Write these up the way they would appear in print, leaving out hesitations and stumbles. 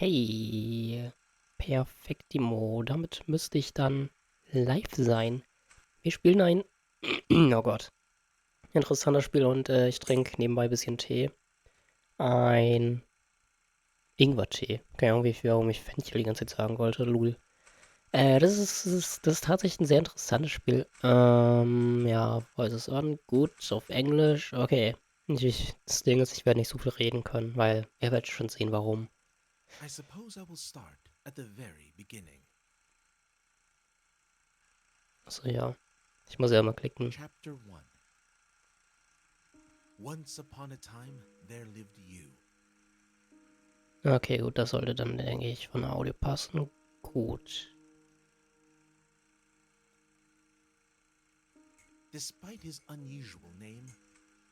Hey, perfektimo. Damit müsste ich dann live sein. Wir spielen ein, oh Gott, interessantes Spiel und ich trinke nebenbei ein bisschen Tee. Ein Ingwertee. Keine Ahnung, warum ich Fenchel die ganze Zeit sagen wollte. Lul. Das ist tatsächlich ein sehr interessantes Spiel. Ja, Voice is on. Gut, auf Englisch. Okay. Das Ding ist, ich werde nicht so viel reden können, weil ihr werdet schon sehen, warum. I suppose I will start at the very beginning. Achso, ja. Ich muss ja mal klicken. Chapter 1. Once upon a time, there lived you. Okay, gut, das sollte dann, denke ich, von der Audio passen. Gut. Despite his unusual name,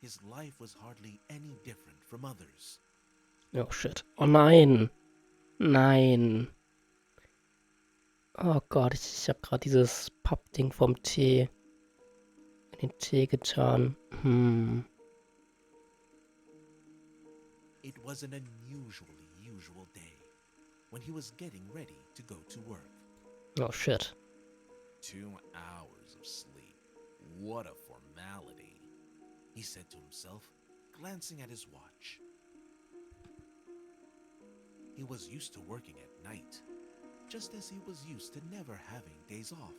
his life was hardly any different from others. Oh shit. Oh nein. Nein. Oh Gott, ich habe gerade dieses Pappding vom Tee in den Tee getan. It was an unusually usual day when he was getting ready to go to work. Oh shit. 2 hours of sleep. What a formality, he said to himself, glancing at his watch. He was used to working at night, just as he was used to never having days off.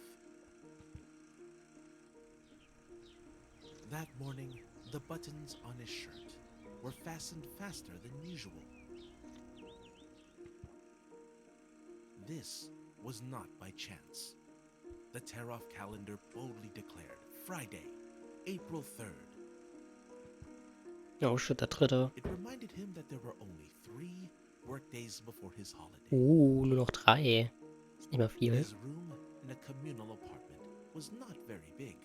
That morning, the buttons on his shirt were fastened faster than usual. This was not by chance. The tear-off calendar boldly declared Friday, April 3rd. Oh shit, der dritte. It reminded him that there were only 3 workdays before his holiday. Nur noch 3. Ist nicht mehr viel. His room in a communal apartment was not very big,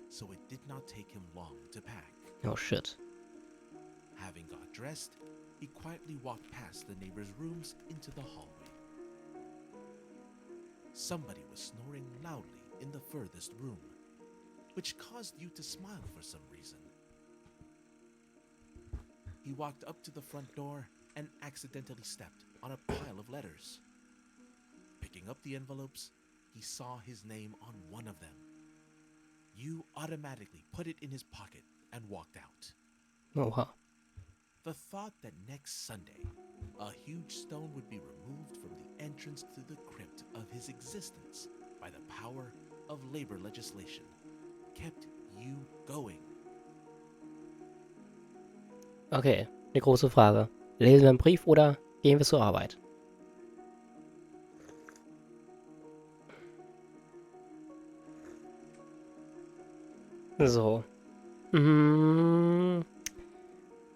so it did not take him long to pack. Oh shit. Having got dressed, he quietly walked past the neighbors' rooms into the hallway. Somebody was snoring loudly in the furthest room, which caused you to smile for some reason. He walked up to the front door and accidentally stepped on a pile of letters. Picking up the envelopes, he saw his name on one of them. You automatically put it in his pocket and walked out. Oha. The thought that next Sunday, a huge stone would be removed from the entrance to the crypt of his existence by the power of labor legislation kept you going. Okay, eine große Frage. Lesen wir einen Brief oder gehen wir zur Arbeit? So.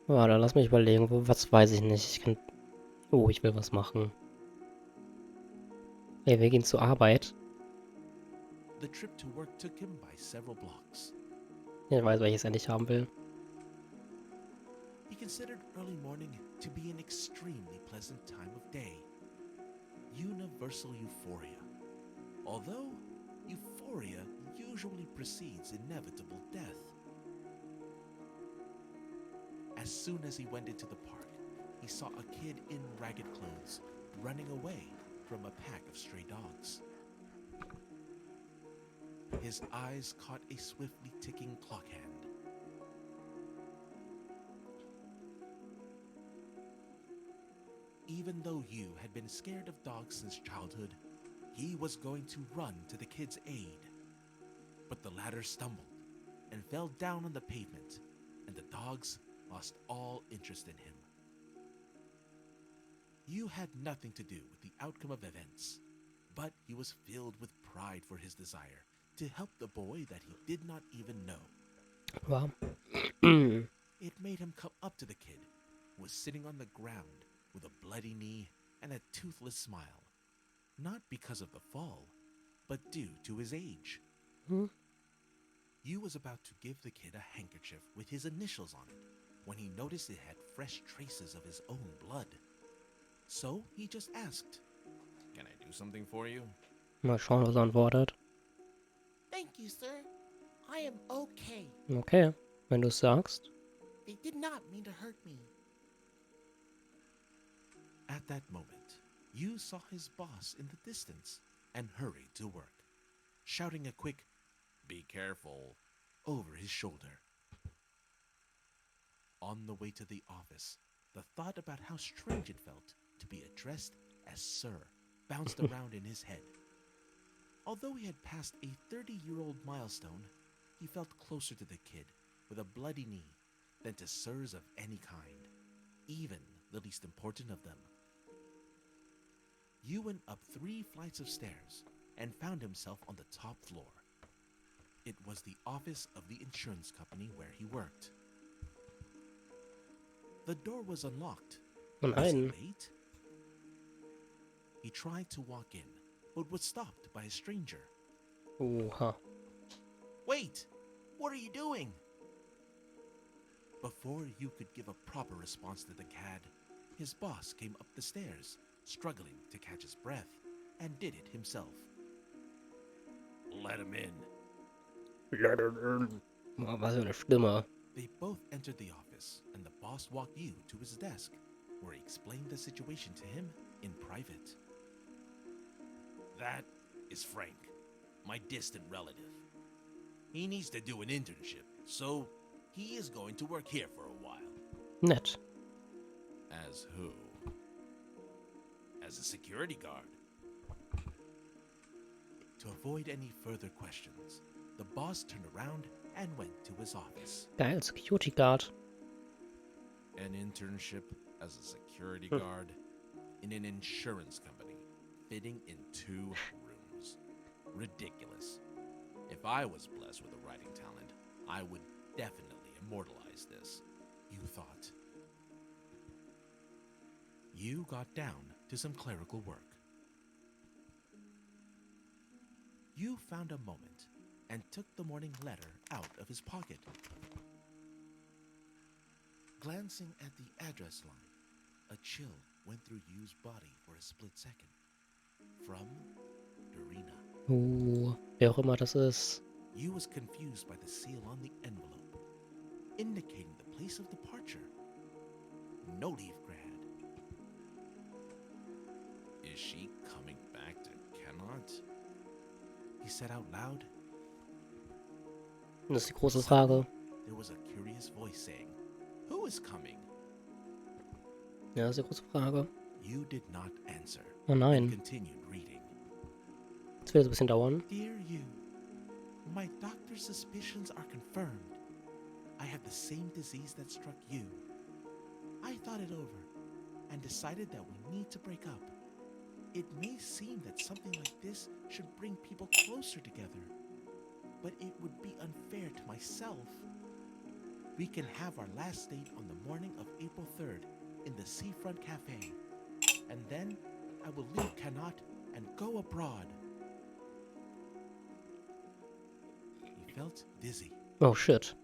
Warte, lass mich überlegen. Was weiß ich nicht. Ich kann. Oh, ich will was machen. Ey, wir gehen zur Arbeit. The trip to work took him by several blocks. Ich weiß, welches ich endlich haben will. He considered early morning to be an extremely pleasant time of day. Universal euphoria. Although euphoria usually precedes inevitable death. As soon as he went into the park, he saw a kid in ragged clothes running away from a pack of stray dogs. His eyes caught a swiftly ticking clock hand. Even though Yu had been scared of dogs since childhood, he was going to run to the kid's aid. But the latter stumbled and fell down on the pavement, and the dogs lost all interest in him. Yu had nothing to do with the outcome of events, but he was filled with pride for his desire to help the boy that he did not even know. Warm. It made him come up to the kid, who was sitting on the ground with a bloody knee and a toothless smile, not because of the fall, but due to his age. Yu was about to give the kid a handkerchief with his initials on it when he noticed it had fresh traces of his own blood. So he just asked, "Can I do something for you?" Mal schauen, was er antwortet. Thank you, sir. I am okay. Okay, wenn du es sagst. They did not mean to hurt me. At that moment, you saw his boss in the distance and hurried to work, shouting a quick, "Be careful," over his shoulder. On the way to the office, the thought about how strange it felt to be addressed as Sir bounced around in his head. Although he had passed a 30-year-old milestone, he felt closer to the kid with a bloody knee than to sirs of any kind, even the least important of them. You went up 3 flights of stairs and found himself on the top floor. It was the office of the insurance company where he worked. The door was unlocked. Oh Was he nein. late? He tried to walk in, but was stopped by a stranger. Oha. "Wait! What are you doing?" Before you could give a proper response to the cad, his boss came up the stairs, struggling to catch his breath, and did it himself. "Let him in." Oh, was für eine Stimme. They both entered the office, and the boss walked you to his desk, where he explained the situation to him in private. "That is Frank, my distant relative. He needs to do an internship, so he is going to work here for a while." Nett. "As who?" "As a security guard." To avoid any further questions, the boss turned around and went to his office. Geil, Security Guard. "An internship as a security guard in an insurance company, fitting in 2 rooms. Ridiculous. If I was blessed with a writing talent, I would definitely immortalize this," you thought. You got down to some clerical work. You found a moment and took the morning letter out of his pocket. Glancing at the address line, a chill went through Yu's body for a split second. From Dorina. Wer auch immer das ist. Yu was confused by the seal on the envelope, indicating the place of departure. No leave grad. "Is she coming back to Cannot?" he said out loud. Das ist die große Frage. There was a curious voice saying, "Who is coming?" Ja, das ist die große Frage. You did not answer. Oh nein. Continued reading. Das wird jetzt ein bisschen dauern. "Dear you, my doctor's suspicions are confirmed. I have the same disease that struck you. I thought it over and decided that we need to break up. It may seem that something like this should bring people closer together, but it would be unfair to myself. We can have our last date on the morning of April 3rd in the Seafront Cafe, and then I will leave Cannot and go abroad." He felt dizzy. Oh shit.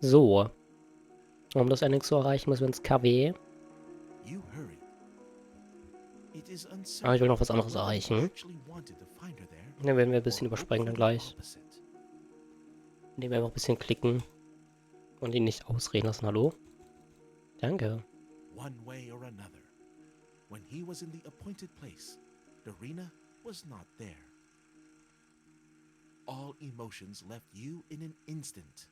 So. Um das Ending zu erreichen, müssen wir ins KW. You hurried. It is uncertain Aber ich will noch was anderes whether you erreichen. actually wanted to find her there, Den werden wir ein bisschen or überspringen dann hoped for the gleich. opposite. Indem wir einfach ein bisschen klicken. Und ihn nicht ausreden lassen. Hallo? Danke. One way or another, when he was in the appointed place, Dorina was not there. All emotions left you in an instant.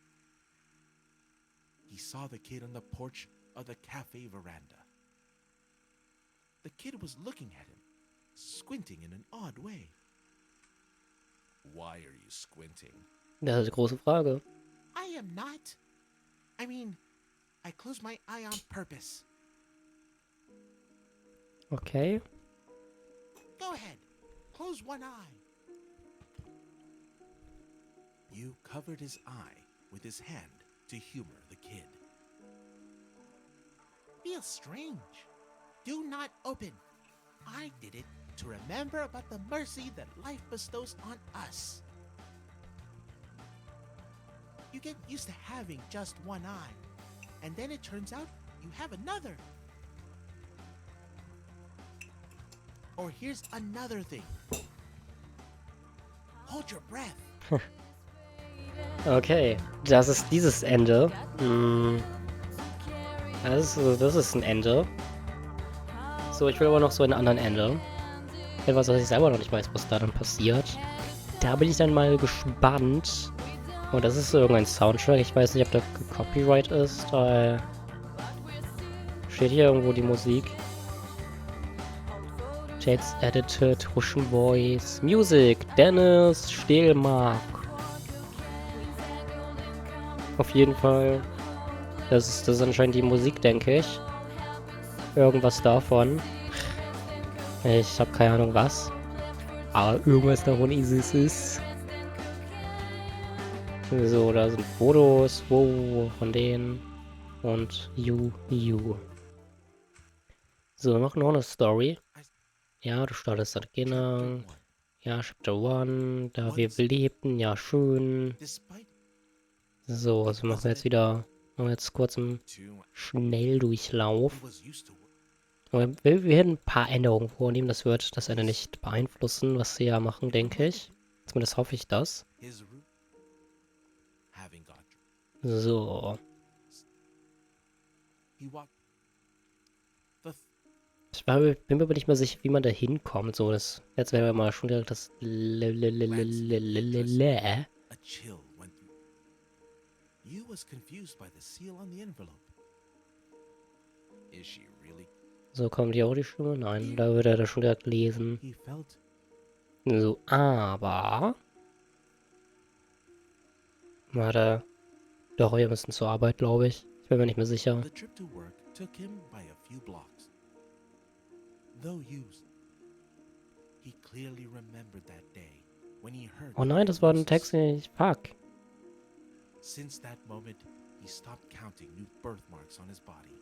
He saw the kid on the porch of the cafe veranda. The kid was looking at him, squinting in an odd way. "Why are you squinting?" Das ist die große Frage. I am not. I mean, I closed my eye on purpose. Okay. Go ahead. Close one eye. You covered his eye with his hand to humor the kid. Feels strange. Do not open. I did it to remember about the mercy that life bestows on us. You get used to having just one eye, and then it turns out you have another. Or here's another thing. Hold your breath. Okay. Das ist dieses Ende. Das ist ein Ende. So, ich will aber noch so ein anderen Ende. Etwas, was ich selber noch nicht weiß, was da dann passiert. Da bin ich dann mal gespannt. Oh, das ist so irgendein Soundtrack. Ich weiß nicht, ob da Copyright ist. Steht hier irgendwo die Musik? Text edited, Russian Voice, Music, Dennis Stehlmark. Auf jeden Fall. Das ist anscheinend die Musik, denke ich. Irgendwas davon. Ich habe keine Ahnung was. Aber irgendwas davon ist es. So, da sind Fotos, von denen. Und You. So, wir machen noch eine Story. Ja, du startest dann genau. Ja, Chapter 1. Da wir belebten, ja, schön. So, also machen wir jetzt wieder. Machen wir jetzt kurz einen Schnelldurchlauf. Wir werden ein paar Änderungen vornehmen. Das wird das Ende nicht beeinflussen, was sie ja machen, denke ich. Zumindest hoffe ich das. So. Bin mir aber nicht mehr sicher, wie man da hinkommt. So, das. Jetzt werden wir mal schon direkt das. You was confused by the seal on the envelope. Is she really? So, kommt hier auch die Stimme? Nein, da wird er das schon direkt lesen. So, aber. Warte. Doch, wir müssen zur Arbeit, glaube ich. Ich bin mir nicht mehr sicher. The trip to work took him by a few blocks. Though used, he clearly remembered that day when he heard. Oh nein, das war ein Text, den ich. Fuck. Since that moment, he stopped counting new birthmarks on his body.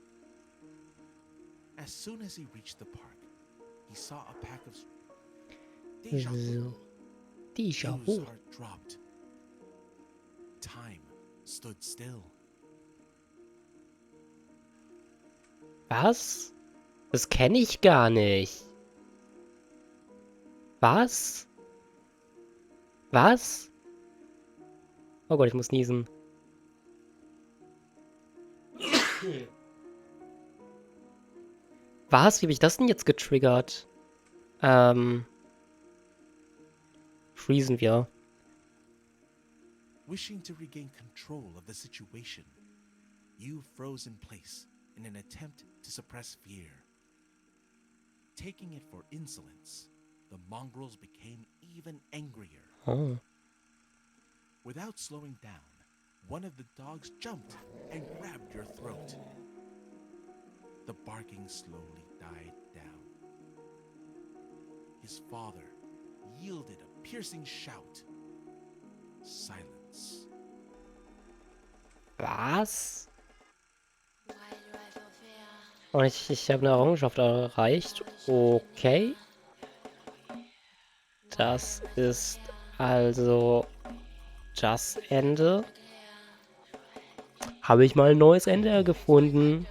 As soon as he reached the park, he saw a pack of déjà vu. Déjà His vu. heart dropped. Time stood still. Was? Das kenne ich gar nicht. Was? Was? Oh Gott, ich muss niesen. Was? Wie habe ich das denn jetzt getriggert? Freezen wir. Wishing to regain control of the situation, you froze in place in an attempt to suppress fear. Taking it for insolence, the mongrels became even angrier. Oh. Without slowing down, one of the dogs jumped and grabbed your throat. The barking slowly died down. His father yielded a piercing shout. Silence. Was? Und ich habe eine Errungenschaft erreicht. Okay. Das ist also das Ende. Habe ich mal ein neues Ende gefunden.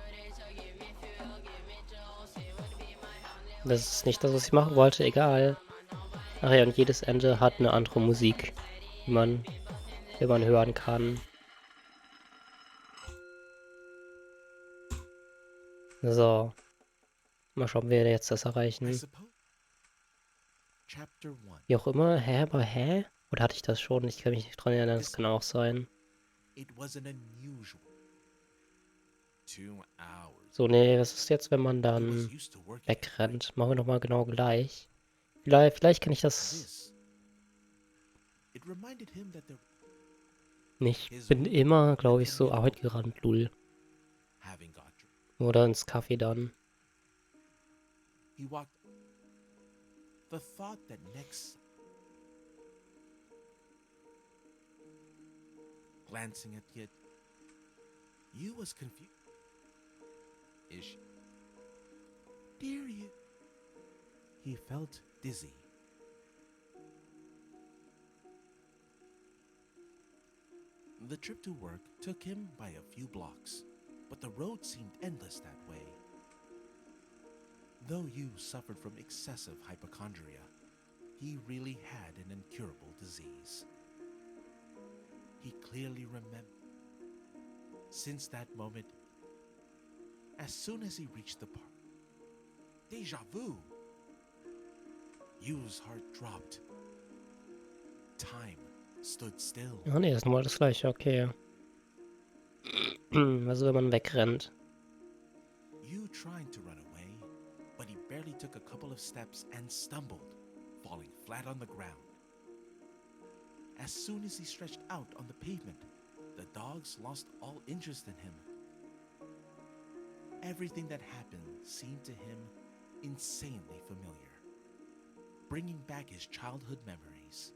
Das ist nicht das, was ich machen wollte. Egal. Ach ja, und jedes Ende hat eine andere Musik, die man hören kann. So. Mal schauen, wie wir jetzt das erreichen. Wie auch immer. Hä? Aber hä? Oder hatte ich das schon? Ich kann mich nicht dran erinnern. Das kann auch sein. So, nee, was ist jetzt, wenn man dann wegrennt? Machen wir nochmal genau gleich. Vielleicht kann ich das nicht. Ich bin immer, glaube ich, so Arbeit gerannt, lul. Oder ins Café dann. The thought that next, glancing at it, you was confused. Is she? Dear you. He felt dizzy. The trip to work took him by a few blocks, but the road seemed endless that way. Though Yu suffered from excessive hypochondria, he really had an incurable disease. He clearly remembered. Since that moment, as soon as he reached the park, Deja vu. Yu's heart dropped. Time stood still. Ah ne, ist nochmal das Gleiche, okay. Also wenn man wegrennt. Yu tried to run away, but he barely took a couple of steps and stumbled, falling flat on the ground. As soon as he stretched out on the pavement, the dogs lost all interest in him. Everything that happened seemed to him insanely familiar, bringing back his childhood memories.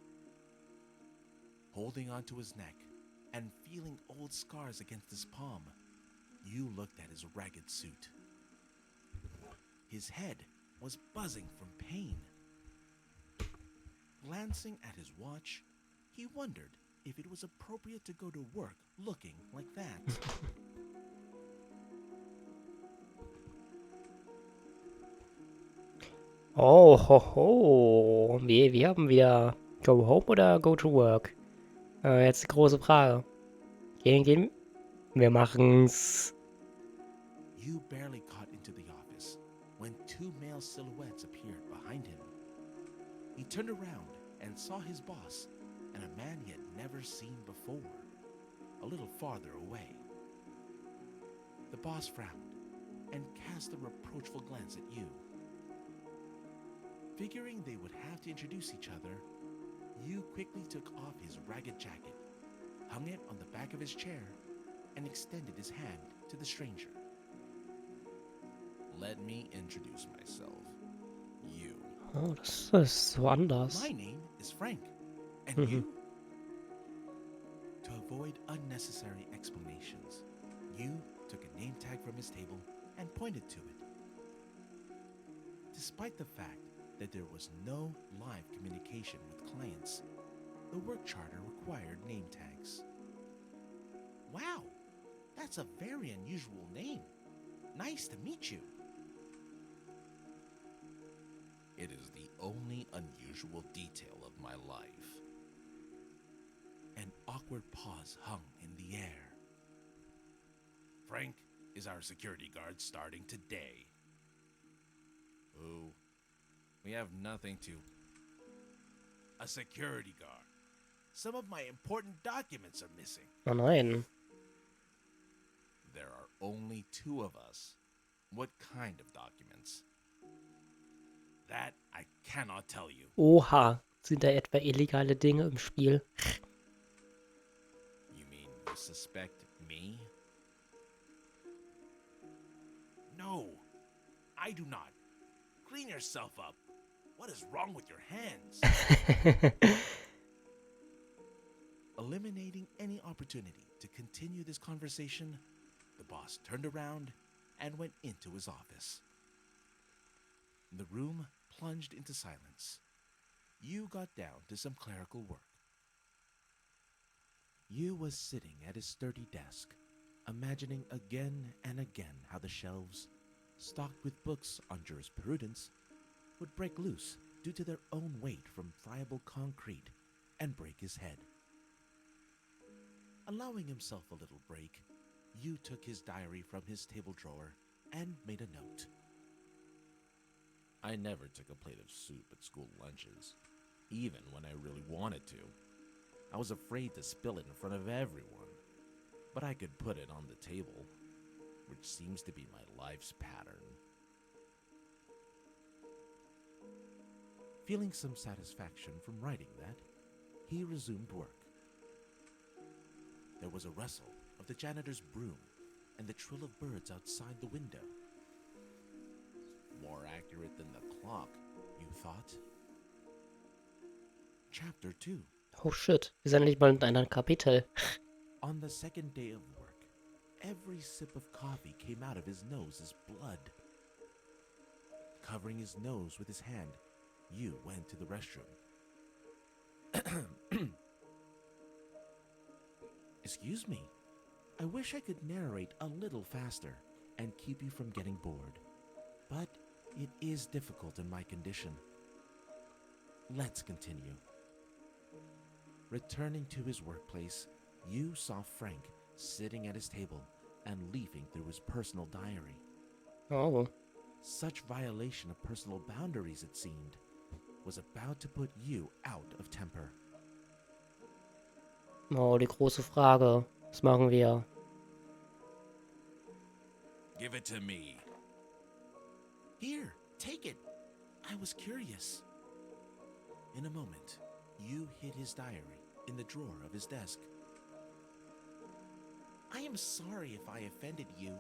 Holding onto his neck and feeling old scars against his palm, Yu looked at his ragged suit. His head was buzzing from pain. Glancing at his watch, he wondered if it was appropriate to go to work looking like that. Oh, ho, ho. Wir haben wieder Go Home oder Go to Work? Jetzt die große Frage. Gehen. Wir machen's. Yu barely caught into the office when two male silhouettes appeared behind him. He turned around and saw his boss and a man he had never seen before, a little farther away. The boss frowned and cast a reproachful glance at Yu. Figuring they would have to introduce each other, Yu quickly took off his ragged jacket, hung it on the back of his chair, and extended his hand to the stranger. Let me introduce myself. Yu. Oh, das ist so anders. My name is Frank. And Mhm. you? To avoid unnecessary explanations, Yu took a name tag from his table and pointed to it. Despite the fact that there was no live communication with clients, the work charter required name tags. Wow, that's a very unusual name. Nice to meet you. It is the only unusual detail of my life. An awkward pause hung in the air. Frank is our security guard starting today. Oh, we have nothing to... A security guard. Some of my important documents are missing. Oh nein. There are only two of us. What kind of documents? That I cannot tell you. Oha. Sind da etwa illegale Dinge im Spiel? You mean you suspect me? No, I do not. Clean yourself up. What is wrong with your hands? Eliminating any opportunity to continue this conversation, the boss turned around and went into his office. The room plunged into silence. Yu got down to some clerical work. Yu was sitting at his sturdy desk, imagining again and again how the shelves, stocked with books on jurisprudence, would break loose due to their own weight from friable concrete and break his head. Allowing himself a little break, Yu took his diary from his table drawer and made a note. I never took a plate of soup at school lunches, even when I really wanted to. I was afraid to spill it in front of everyone, but I could put it on the table, which seems to be my life's pattern. Feeling some satisfaction from writing that, he resumed work. There was a rustle of the janitor's broom and the trill of birds outside the window. More accurate than the clock, you thought? Chapter 2. Oh shit. Wir sind nicht mal in einem Kapitel. On the second day of work, every sip of coffee came out of his nose as blood. Covering his nose with his hand, Yu went to the restroom. Excuse me. I wish I could narrate a little faster and keep you from getting bored. But it is difficult in my condition. Let's continue. Returning to his workplace, Yu saw Frank sitting at his table and leafing through his personal diary. Oh. Such violation of personal boundaries, it seemed, was about to put you out of temper. Oh, die große Frage. Was machen wir? Give it to me. Here, take it. I was curious. In a moment, you hid his diary in the drawer of his desk. I am sorry if I offended you.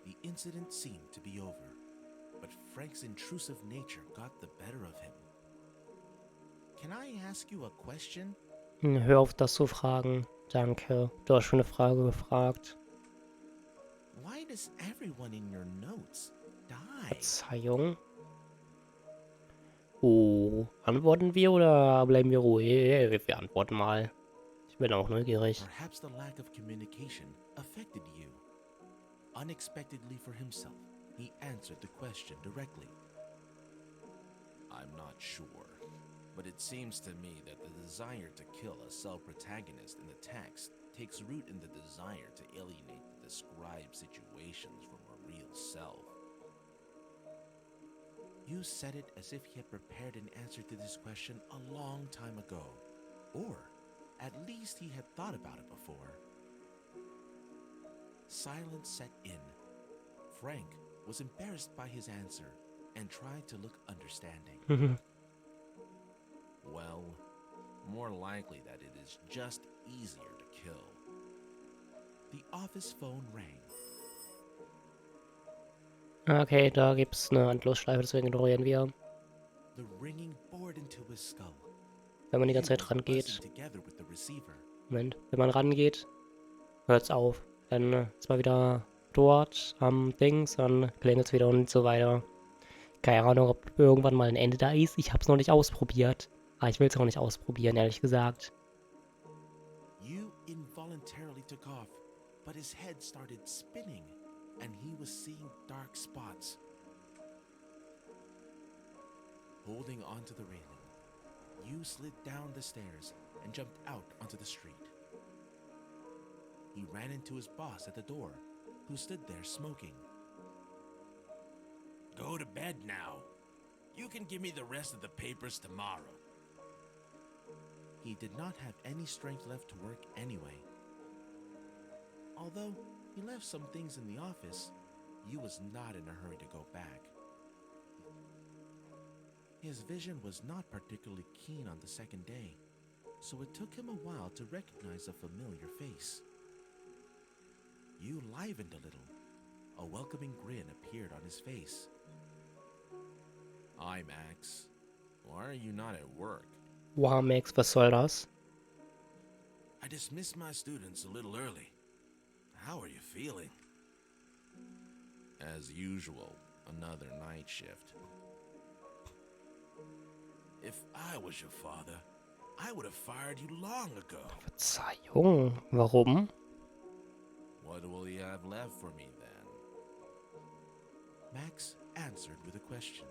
The incident seemed to be over, but Frank's intrusive nature got the better of him. Can I ask you a question? Hör auf, das zu fragen. Danke. Du hast schon eine Frage gefragt. Why does everyone in your notes die? Verzeihung. Oh, antworten wir oder bleiben wir ruhig? Wir antworten mal. Ich bin auch neugierig. Perhaps the lack of communication affected you. Unexpectedly for himself, he answered the question directly. I'm not sure, but it seems to me that the desire to kill a self-protagonist in the text takes root in the desire to alienate the described situations from a real self. You said it as if he had prepared an answer to this question a long time ago, or at least he had thought about it before. Silence set in. Frank was embarrassed by his answer and tried to look understanding. Well, more likely that it is just easier to kill. The office phone rang. Okay, da gibt's eine Endlosschleife, deswegen ignorieren wir. The ringing bored into his skull. Wenn man die ganze He Zeit was rangeht. buzzing together with the receiver. Moment, wenn man rangeht, hört's auf. Dann ist man wieder dort am Dings, dann klingelt's wieder und so weiter. Keine Ahnung, ob irgendwann mal ein Ende da ist. Ich hab's noch nicht ausprobiert. Aber ich will's auch nicht ausprobieren, ehrlich gesagt. You involuntarily took off, but his head started spinning, and he was seeing dark spots. Holding onto the railing, you slid down the stairs and jumped out onto the street. He ran into his boss at the door, who stood there smoking. Go to bed now. You can give me the rest of the papers tomorrow. He did not have any strength left to work anyway. Although he left some things in the office, you was not in a hurry to go back. His vision was not particularly keen on the second day, so it took him a while to recognize a familiar face. You livened a little. A welcoming grin appeared on his face. Hi, Max. Why are you not at work? Wow, Max, was soll das? I dismissed my students a little early. How are you feeling? As usual, another night shift. If I was your father, I would have fired you long ago. Verzeihung, warum? What will you have left for me then? Max answered with a question.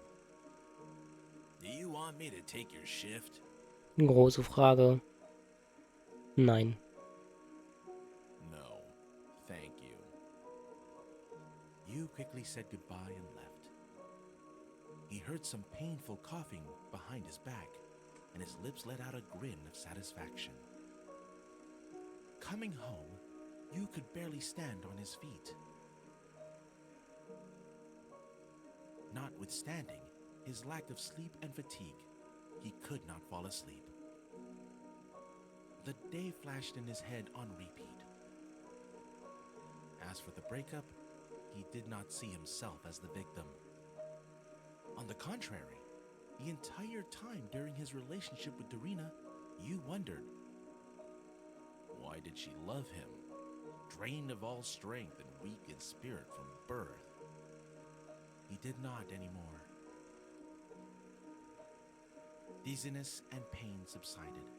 Do you want me to take your shift? Große Frage. Nein. No, thank you. You quickly said goodbye and left. He heard some painful coughing behind his back, and his lips let out a grin of satisfaction. Coming home, you could barely stand on his feet. Notwithstanding his lack of sleep and fatigue, he could not fall asleep. The day flashed in his head on repeat. As for the breakup, he did not see himself as the victim. On the contrary, the entire time during his relationship with Dorina, you wondered, why did she love him, drained of all strength and weak in spirit from birth? He did not anymore. Dizziness and pain subsided.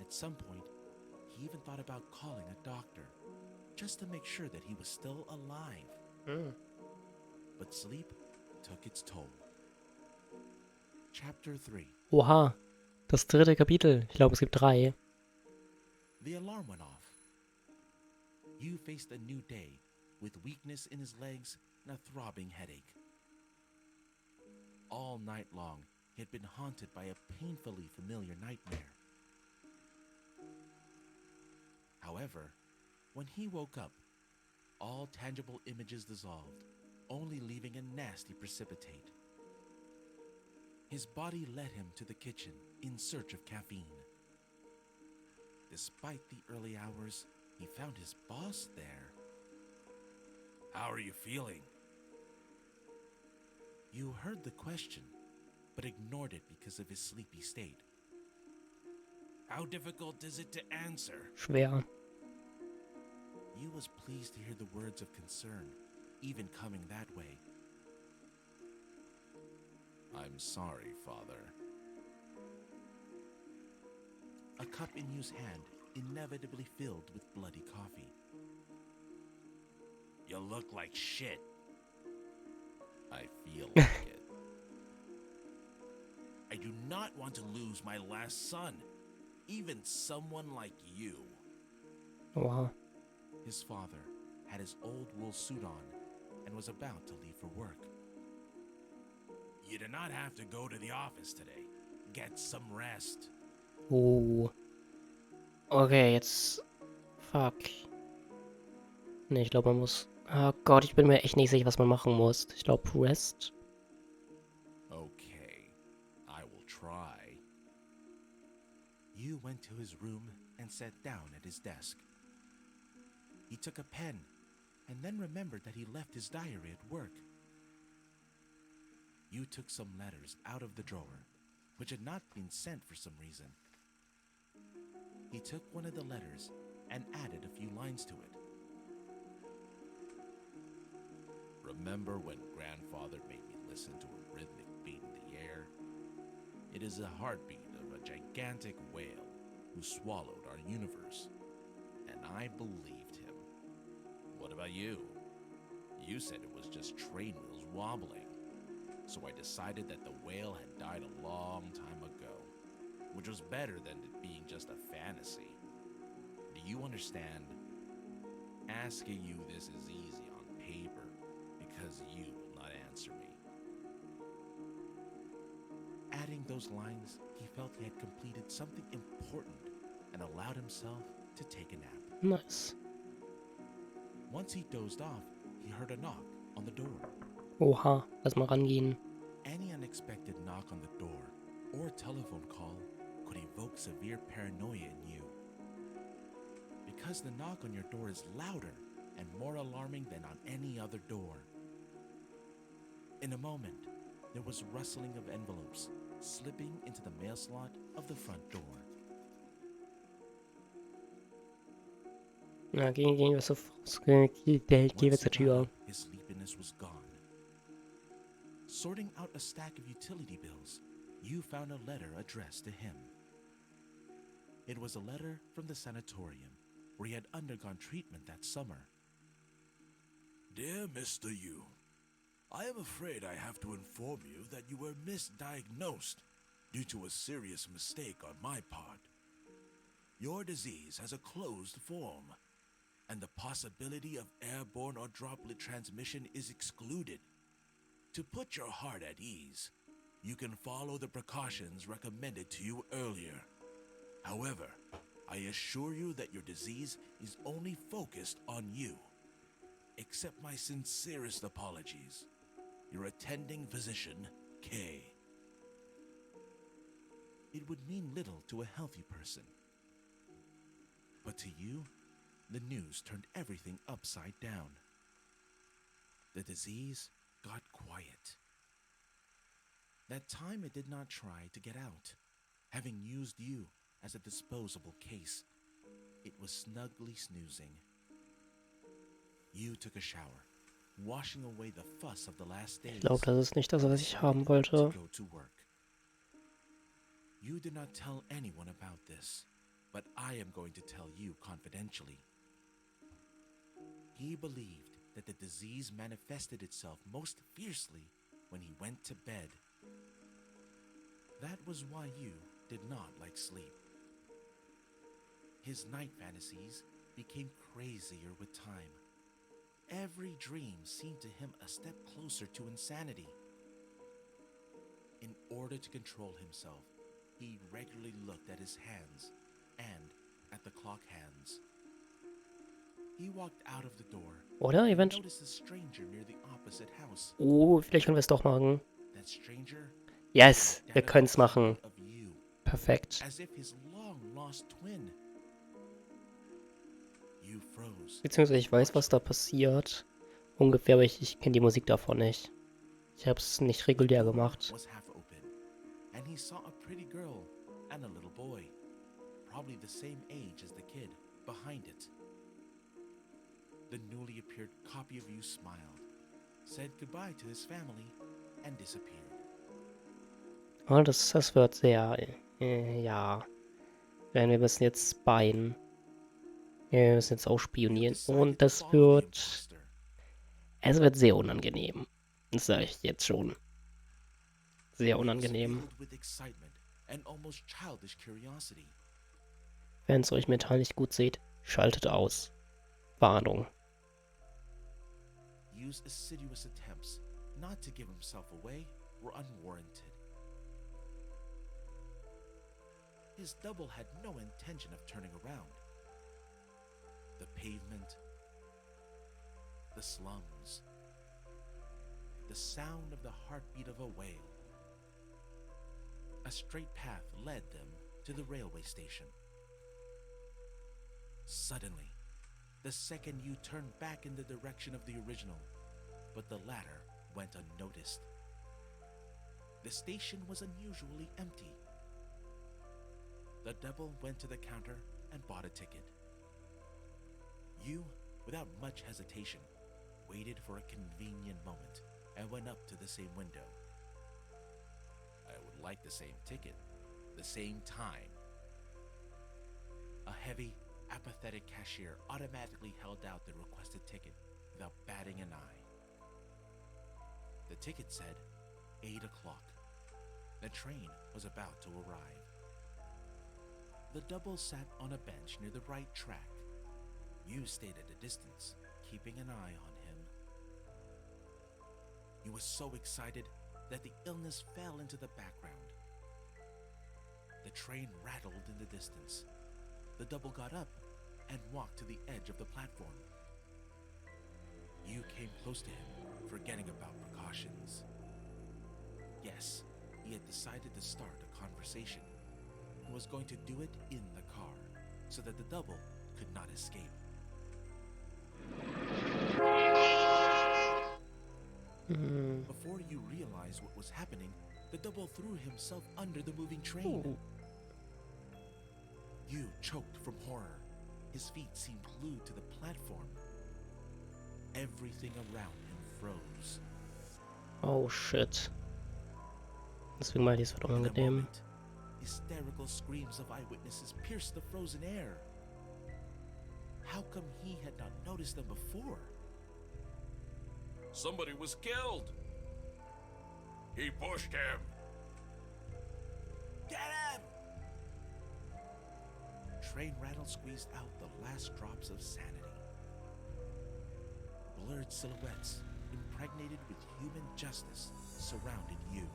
At some point, he even thought about calling a doctor, just to make sure that he was still alive. But sleep took its toll. Chapter 3. Oha, das dritte Kapitel. Ich glaube, es gibt 3. The alarm went off. You faced a new day with weakness in his legs and a throbbing headache. All night long, he had been haunted by a painfully familiar nightmare. However, when he woke up, all tangible images dissolved, only leaving a nasty precipitate. His body led him to the kitchen in search of caffeine. Despite the early hours, he found his boss there. "How are you feeling?" You heard the question, but ignored it because of his sleepy state. "How difficult is it to answer?" Schwer. You was pleased to hear the words of concern, even coming that way. "I'm sorry, Father." A cup in Yu's hand inevitably filled with bloody coffee. "You look like shit." "I feel like it." "I do not want to lose my last son, even someone like you." Wow. His father had his old wool suit on and was about to leave for work. "You do not have to go to the office today. Get some rest." Oh. Okay, jetzt. Fuck. Ne, ich glaube, man muss. Oh Gott, ich bin mir echt nicht sicher, was man machen muss. Ich glaube, Rest. "Okay, I will try." Yu went to his room and sat down at his desk. He took a pen and then remembered that he left his diary at work. Yu took some letters out of the drawer, which had not been sent for some reason. He took one of the letters and added a few lines to it. "Remember when grandfather made me listen to a rhythmic beat in the air? It is the heartbeat of a gigantic whale who swallowed our universe. And I believed him. What about you? You said it was just train wheels wobbling. So I decided that the whale had died a long time ago, which was better than it being just a fantasy. Do you understand? Asking you this is easy on paper because you will not answer me." Adding those lines, he felt he had completed something important and allowed himself to take a nap. Nice. Once he dozed off, he heard a knock on the door. Oha, lass mal rangehen. Any unexpected knock on the door or telephone call could evoke severe paranoia in you. Because the knock on your door is louder and more alarming than on any other door. In a moment, there was rustling of envelopes slipping into the mail slot of the front door. Na, gehen wir sofort. Gehen wir Once zur he got Tür. up, his sleepiness was gone. Sorting out a stack of utility bills, you found a letter addressed to him. It was a letter from the sanatorium where he had undergone treatment that summer. "Dear Mr. Yu, I am afraid I have to inform you that you were misdiagnosed due to a serious mistake on my part. Your disease has a closed form, and the possibility of airborne or droplet transmission is excluded. To put your heart at ease, you can follow the precautions recommended to you earlier. However, I assure you that your disease is only focused on you. Accept my sincerest apologies. Your attending physician, K." It would mean little to a healthy person. But to you, the news turned everything upside down. The disease got quiet. That time it did not try to get out, having used you as a disposable case. It was snugly snoozing. You took a shower, washing away the fuss of the last days. Ich glaube, das ist nicht das, was ich haben To wollte. go to work. You did not tell anyone about this, but I am going to tell you confidentially. He believed that the disease manifested itself most fiercely when he went to bed. That was why you did not like sleep. His night fantasies became crazier with time. Every dream seemed to him a step closer to insanity. In order to control himself, he regularly looked at his hands and at the clock hands. He walked out of the door Oder? and Event. noticed a stranger near the opposite house. Oh, vielleicht können wir es doch machen. That stranger Yes, was an wir können es identical machen. copy of you, Perfekt. as if his long-lost twin. You froze. Beziehungsweise ich weiß, was da passiert. Ungefähr, aber ich kenne die Musik davon nicht. Ich habe es nicht The regulär door gemacht. was half open, and he saw a pretty girl and a little boy, probably the same age as the kid, behind it. The newly appeared copy of you smiled, said goodbye to his family, and disappeared. Oh, das wird sehr... ja. Wir müssen jetzt spyen. Wir müssen jetzt auch You spionieren. decided Und to das follow the wird... imposter. Es wird sehr unangenehm. Das sage ich jetzt schon. Sehr He was unangenehm. filled with excitement and almost childish curiosity. Wenn es euch mental nicht gut seht, schaltet aus. Warnung. Yu's assiduous attempts not to give himself away were unwarranted. His double had no intention of turning around. The pavement, the slums, the sound of the heartbeat of a whale. A straight path led them to the railway station. Suddenly, the second you turned back in the direction of the original, but the latter went unnoticed. The station was unusually empty. The double went to the counter and bought a ticket. You, without much hesitation, waited for a convenient moment and went up to the same window. I would like the same ticket, the same time. A heavy, apathetic cashier automatically held out the requested ticket without batting an eye. The ticket said 8 o'clock. The train was about to arrive. The double sat on a bench near the right track. You stayed at a distance, keeping an eye on him. He was so excited that the illness fell into the background. The train rattled in the distance. The double got up and walked to the edge of the platform. You came close to him, forgetting about precautions. Yes, he had decided to start a conversation. He was going to do it in the car, so that the double could not escape. Before you realized what was happening, the double threw himself under the moving train. Ooh. You choked from horror. His feet seemed glued to the platform. Everything around him froze. Oh shit. Deswegen meinte ich, es wird In a unangenehm. moment, hysterical screams of eyewitnesses pierced the frozen air. How come he had not noticed them before? Somebody was killed. He pushed him. Get him! Train rattle squeezed out the last drops of sanity. Blurred silhouettes, impregnated with human justice, surrounded you.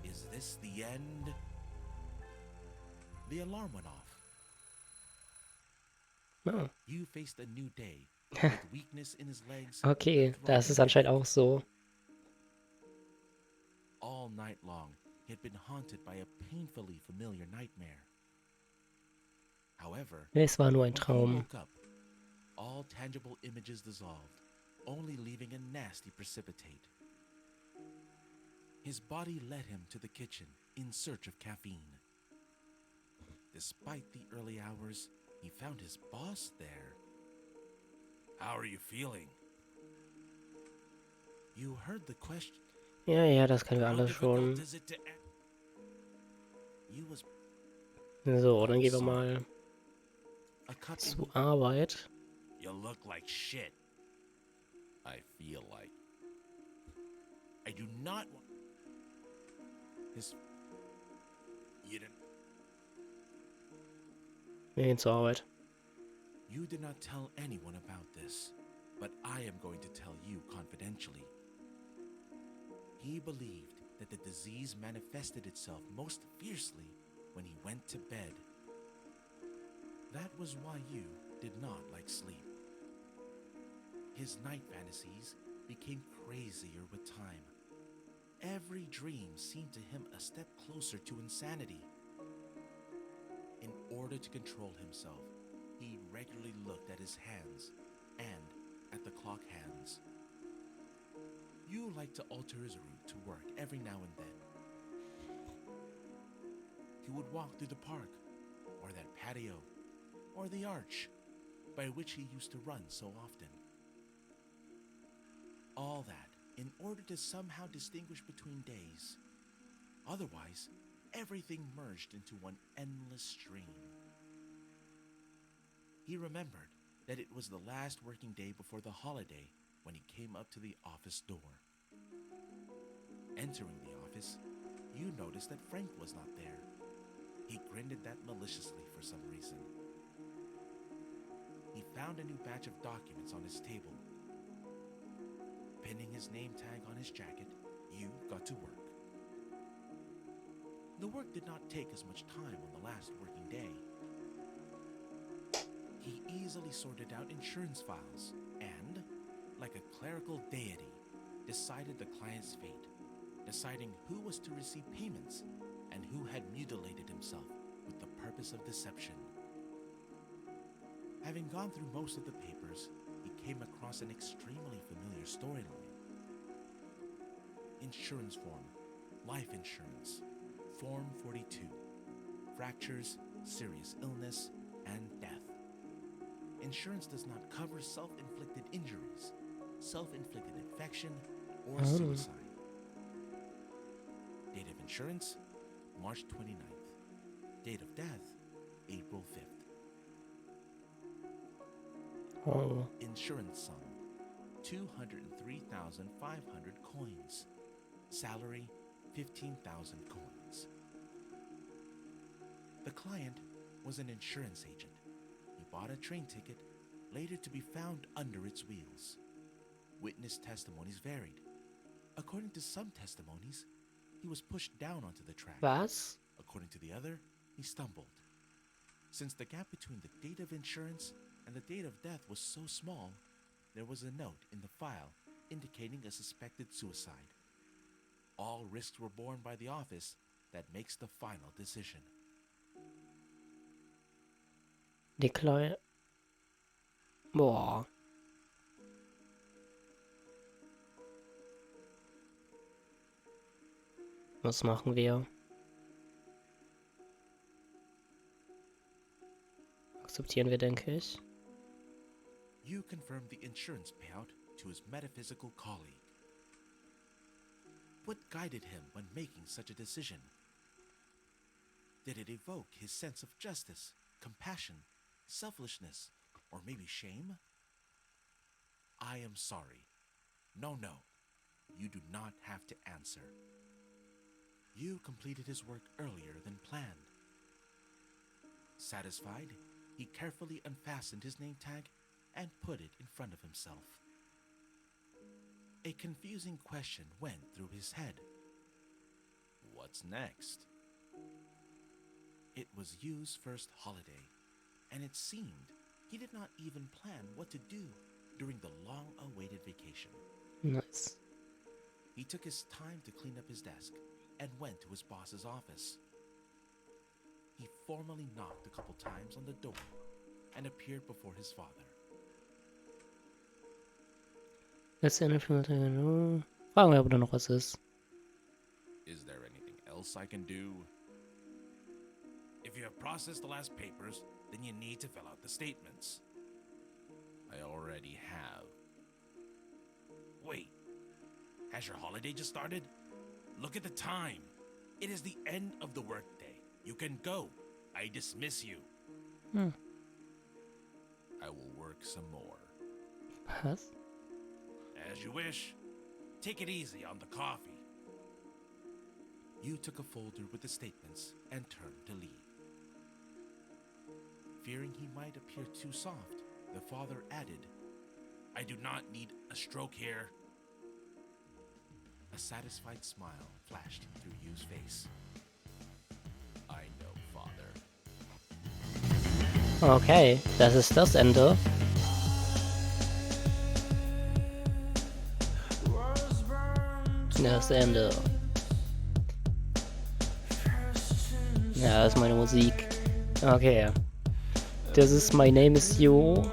Is this the end? The alarm went off. Ah, You faced a new day with weakness in his legs. okay, and das ist throbbing anscheinend headache. auch so. All night long, he had been haunted by a painfully familiar nightmare. However, Es war nur ein when he Traum. woke up, all tangible images dissolved, only leaving a nasty precipitate. His body led him to the kitchen in search of caffeine. Despite the early hours, he found his boss there. How are you feeling? You heard the question. Ja, das können wir How alle difficult schon. is it to You was So, dann gehen wir mal a cup in zur Arbeit. You look like shit. I feel like I do not want his. You didn't. Wir gehen zur Arbeit. You did not tell anyone about this. but I am going to tell you confidentially. He believed that the disease manifested itself most fiercely when he went to bed. That was why you did not like sleep. His night fantasies became crazier with time. Every dream seemed to him a step closer to insanity. In order to control himself, he regularly looked at his hands and at the clock hands. You liked to alter his route to work every now and then. He would walk through the park, or that patio, or the arch by which he used to run so often. All that in order to somehow distinguish between days. Otherwise, everything merged into one endless stream. He remembered that it was the last working day before the holiday when he came up to the office door. Entering the office, you noticed that Frank was not there. He grinned at that maliciously for some reason. He found a new batch of documents on his table. Pinning his name tag on his jacket, you got to work. The work did not take as much time on the last working day. He easily sorted out insurance files and, like a clerical deity, decided the client's fate, deciding who was to receive payments and who had mutilated himself with the purpose of deception. Having gone through most of the papers, he came across an extremely familiar storyline. Insurance form, life insurance, Form 42, fractures, serious illness, and death. Insurance does not cover self-inflicted injuries, self-inflicted infection, or suicide. Date of insurance, March 29th. Date of death, April 5th. Oh. Insurance sum, 203,500 coins. Salary, 15,000 coins. The client was an insurance agent. He bought a train ticket, later to be found under its wheels. Witness testimonies varied. According to some testimonies, he was pushed down onto the track. Was? According to the other, he stumbled. Since the gap between the date of insurance and the date of death was so small, there was a note in the file indicating a suspected suicide. All risks were borne by the office that makes the final decision. Declare. Boah. Was machen wir? Akzeptieren wir, denke ich. You confirmed the insurance payout to his metaphysical colleague. What guided him when making such a decision? Did it evoke his sense of justice, compassion, selflessness, or maybe shame? I am sorry. No, you do not have to answer. You completed his work earlier than planned. Satisfied, he carefully unfastened his name tag and put it in front of himself. A confusing question went through his head. What's next? It was Yu's first holiday, and it seemed he did not even plan what to do during the long-awaited vacation. Nice. He took his time to clean up his desk and went to his boss's office. He formally knocked a couple times on the door and appeared before his father. Fragen wir, ob da noch was ist. Is there anything else I can do? If you have processed the last papers, then you need to fill out the statements. I already have. Wait, has your holiday just started? Look at the time. It is the end of the workday. You can go. I dismiss you. I will work some more. Was? As you wish. Take it easy on the coffee. You took a folder with the statements and turned to leave. Fearing he might appear too soft, the father added, I do not need a stroke here. A satisfied smile flashed through Yu's face. I know, Father. Okay, das ist das Ende. Das Ende. Ja, das ist meine Musik. Okay. Das ist My Name is You.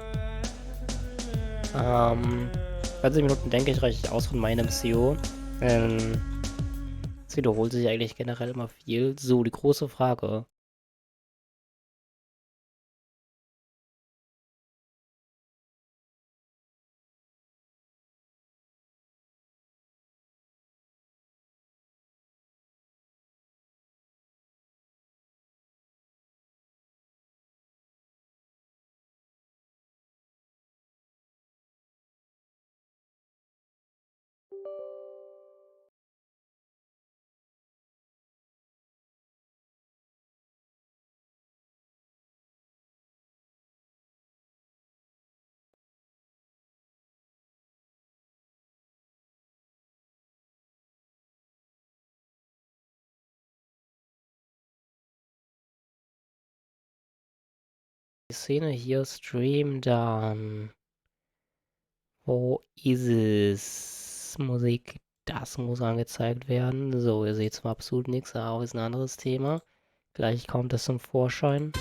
20 Minuten denke ich reicht aus von My Name is You. Es wiederholt sich eigentlich generell immer viel. So, die große Frage. Die Szene hier, Stream dann. Wo ist es? Musik, das muss angezeigt werden. So, ihr seht zwar absolut nichts, aber ist ein anderes Thema. Gleich kommt es zum Vorschein.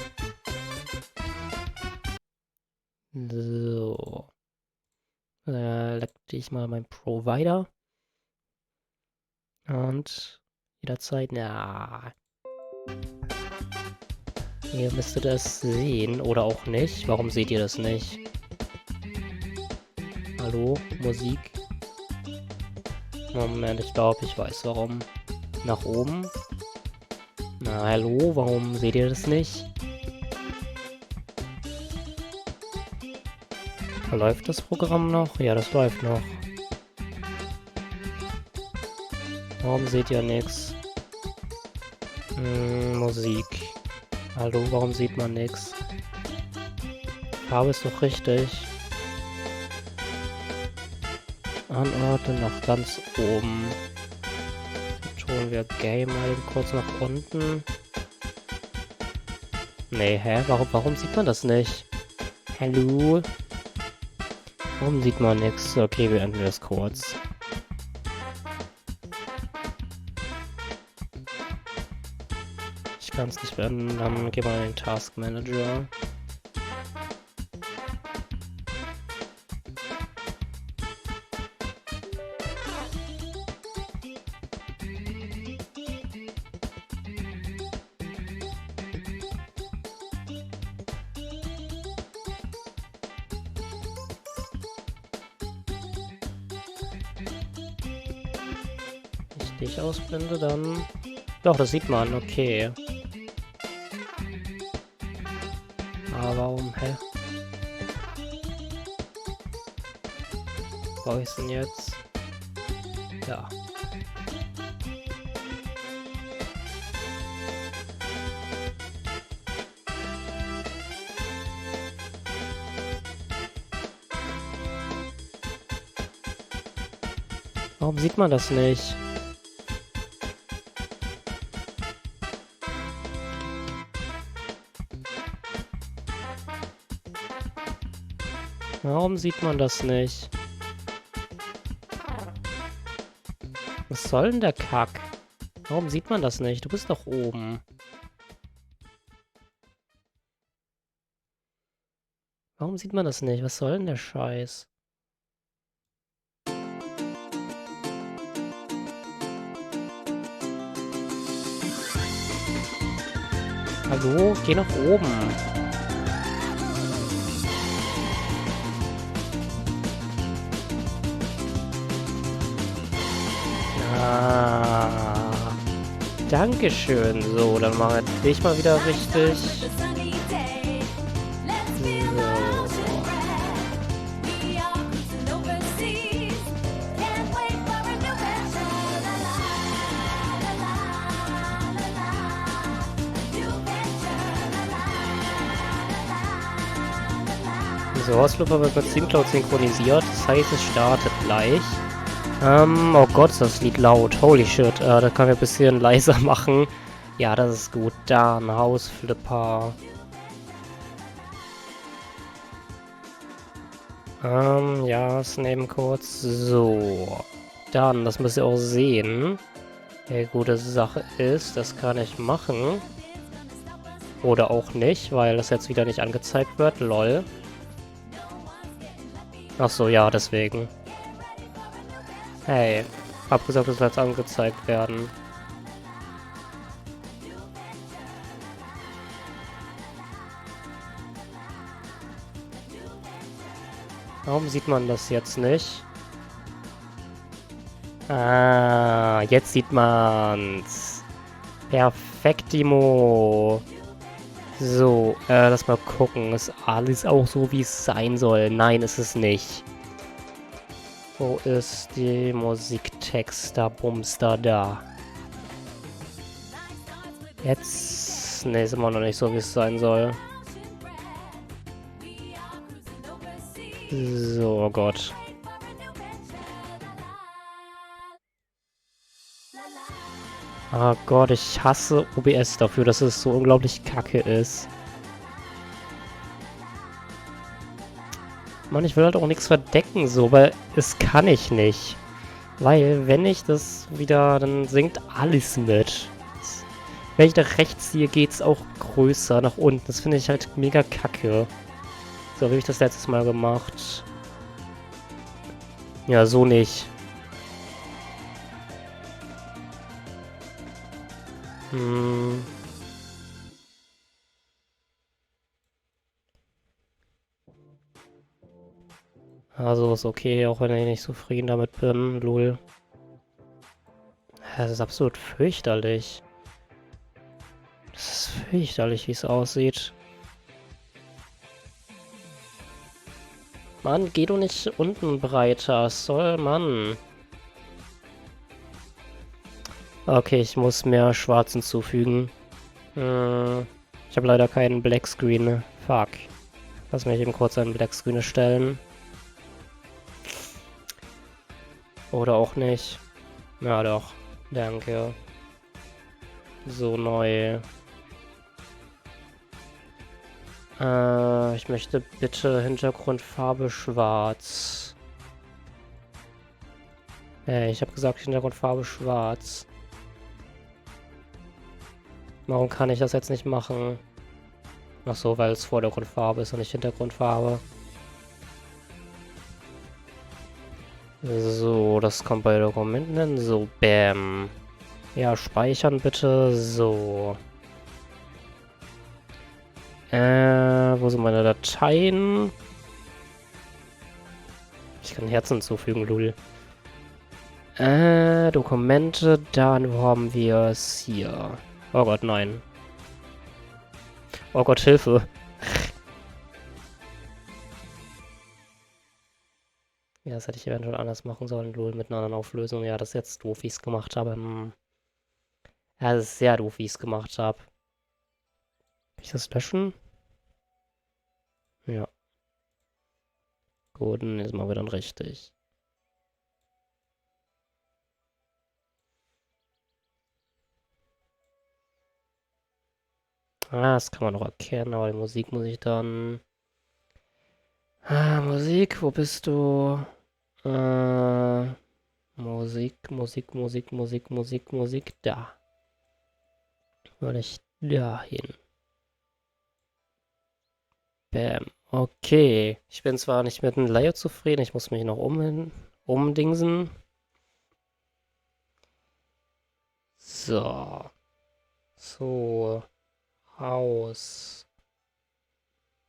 So. Leck ich mal meinen Provider. Und jederzeit, ja. Ihr müsstet das sehen oder auch nicht. Warum seht ihr das nicht? Hallo, Musik. Moment, ich glaube, ich weiß warum. Nach oben. Na, hallo, warum seht ihr das nicht? Läuft das Programm noch? Ja, das läuft noch. Warum seht ihr nichts? Musik. Hallo, warum sieht man nichts? Farbe ist doch richtig. Anordne nach ganz oben. Dann tun wir Game mal kurz nach unten. Nee, hä? Warum sieht man das nicht? Hallo? Warum sieht man nichts? Okay, wir enden das kurz. Ich kann es nicht beenden, dann gehen wir in den Task Manager. Ich dich ausblende, dann... Doch, das sieht man, okay. Aber warum, hä? Wo ist denn jetzt? Ja. Warum sieht man das nicht? Warum sieht man das nicht? Was soll denn der Kack? Warum sieht man das nicht? Du bist doch oben. Warum sieht man das nicht? Was soll denn der Scheiß? Hallo? Geh nach oben. Dankeschön. So, dann mache ich mal wieder richtig. So. So, House Flipper wird mit Steam Cloud synchronisiert. Das heißt, es startet gleich. Oh Gott, ist das Lied laut. Holy shit. Das können wir ein bisschen leiser machen. Ja, das ist gut. Dann House Flipper. Ja, Snapen kurz. So. Dann, das müsst ihr auch sehen. Die gute Sache ist, das kann ich machen. Oder auch nicht, weil das jetzt wieder nicht angezeigt wird. Lol. Achso, ja, deswegen. Hey, hab gesagt, das soll jetzt angezeigt werden. Warum sieht man das jetzt nicht? Ah, jetzt sieht man's. Perfektimo. So, lass mal gucken. Ist alles auch so, wie es sein soll? Nein, ist es nicht. Wo ist die Musiktext? Da, Bumster, da. Jetzt... Ne, ist immer noch nicht so, wie es sein soll. So, oh Gott. Oh Gott, ich hasse OBS dafür, dass es so unglaublich kacke ist. Mann, ich will halt auch nichts verdecken, so, weil es kann ich nicht. Weil, wenn ich das wieder, dann singt alles mit. Wenn ich nach rechts ziehe, geht's auch größer nach unten. Das finde ich halt mega kacke. So, wie habe ich das letztes Mal gemacht? Ja, so nicht. Also ist okay, auch wenn ich nicht zufrieden damit bin. Lol. Das ist absolut fürchterlich. Das ist fürchterlich, wie es aussieht. Mann, geh doch nicht unten breiter. Soll, Mann. Okay, ich muss mehr Schwarz hinzufügen. Ich habe leider keinen Blackscreen. Fuck. Lass mich eben kurz einen Blackscreen erstellen. Oder auch nicht. Ja, doch. Danke. So, neu. Ich möchte bitte Hintergrundfarbe schwarz. Ich habe gesagt Hintergrundfarbe schwarz. Warum kann ich das jetzt nicht machen? Ach so, weil es Vordergrundfarbe ist und nicht Hintergrundfarbe. So, das kommt bei Dokumenten. So, bam. Ja, speichern bitte. So. Wo sind meine Dateien? Ich kann Herzen hinzufügen, lul. Dokumente, dann wo haben wir es hier? Oh Gott, nein. Oh Gott, Hilfe. Ja, das hätte ich eventuell anders machen sollen, lul, mit einer anderen Auflösung. Ja, das ist jetzt doof, wie ich es gemacht habe. Ja, das ist sehr doof, wie ich es gemacht habe. Kann ich das löschen? Ja. Gut, dann ist mal wieder richtig. Ah, das kann man noch erkennen, aber die Musik muss ich dann... Musik, wo bist du? Musik, da. Soll ich da hin? Bam. Okay. Ich bin zwar nicht mit dem Layout zufrieden, ich muss mich noch umdingsen. So. So. House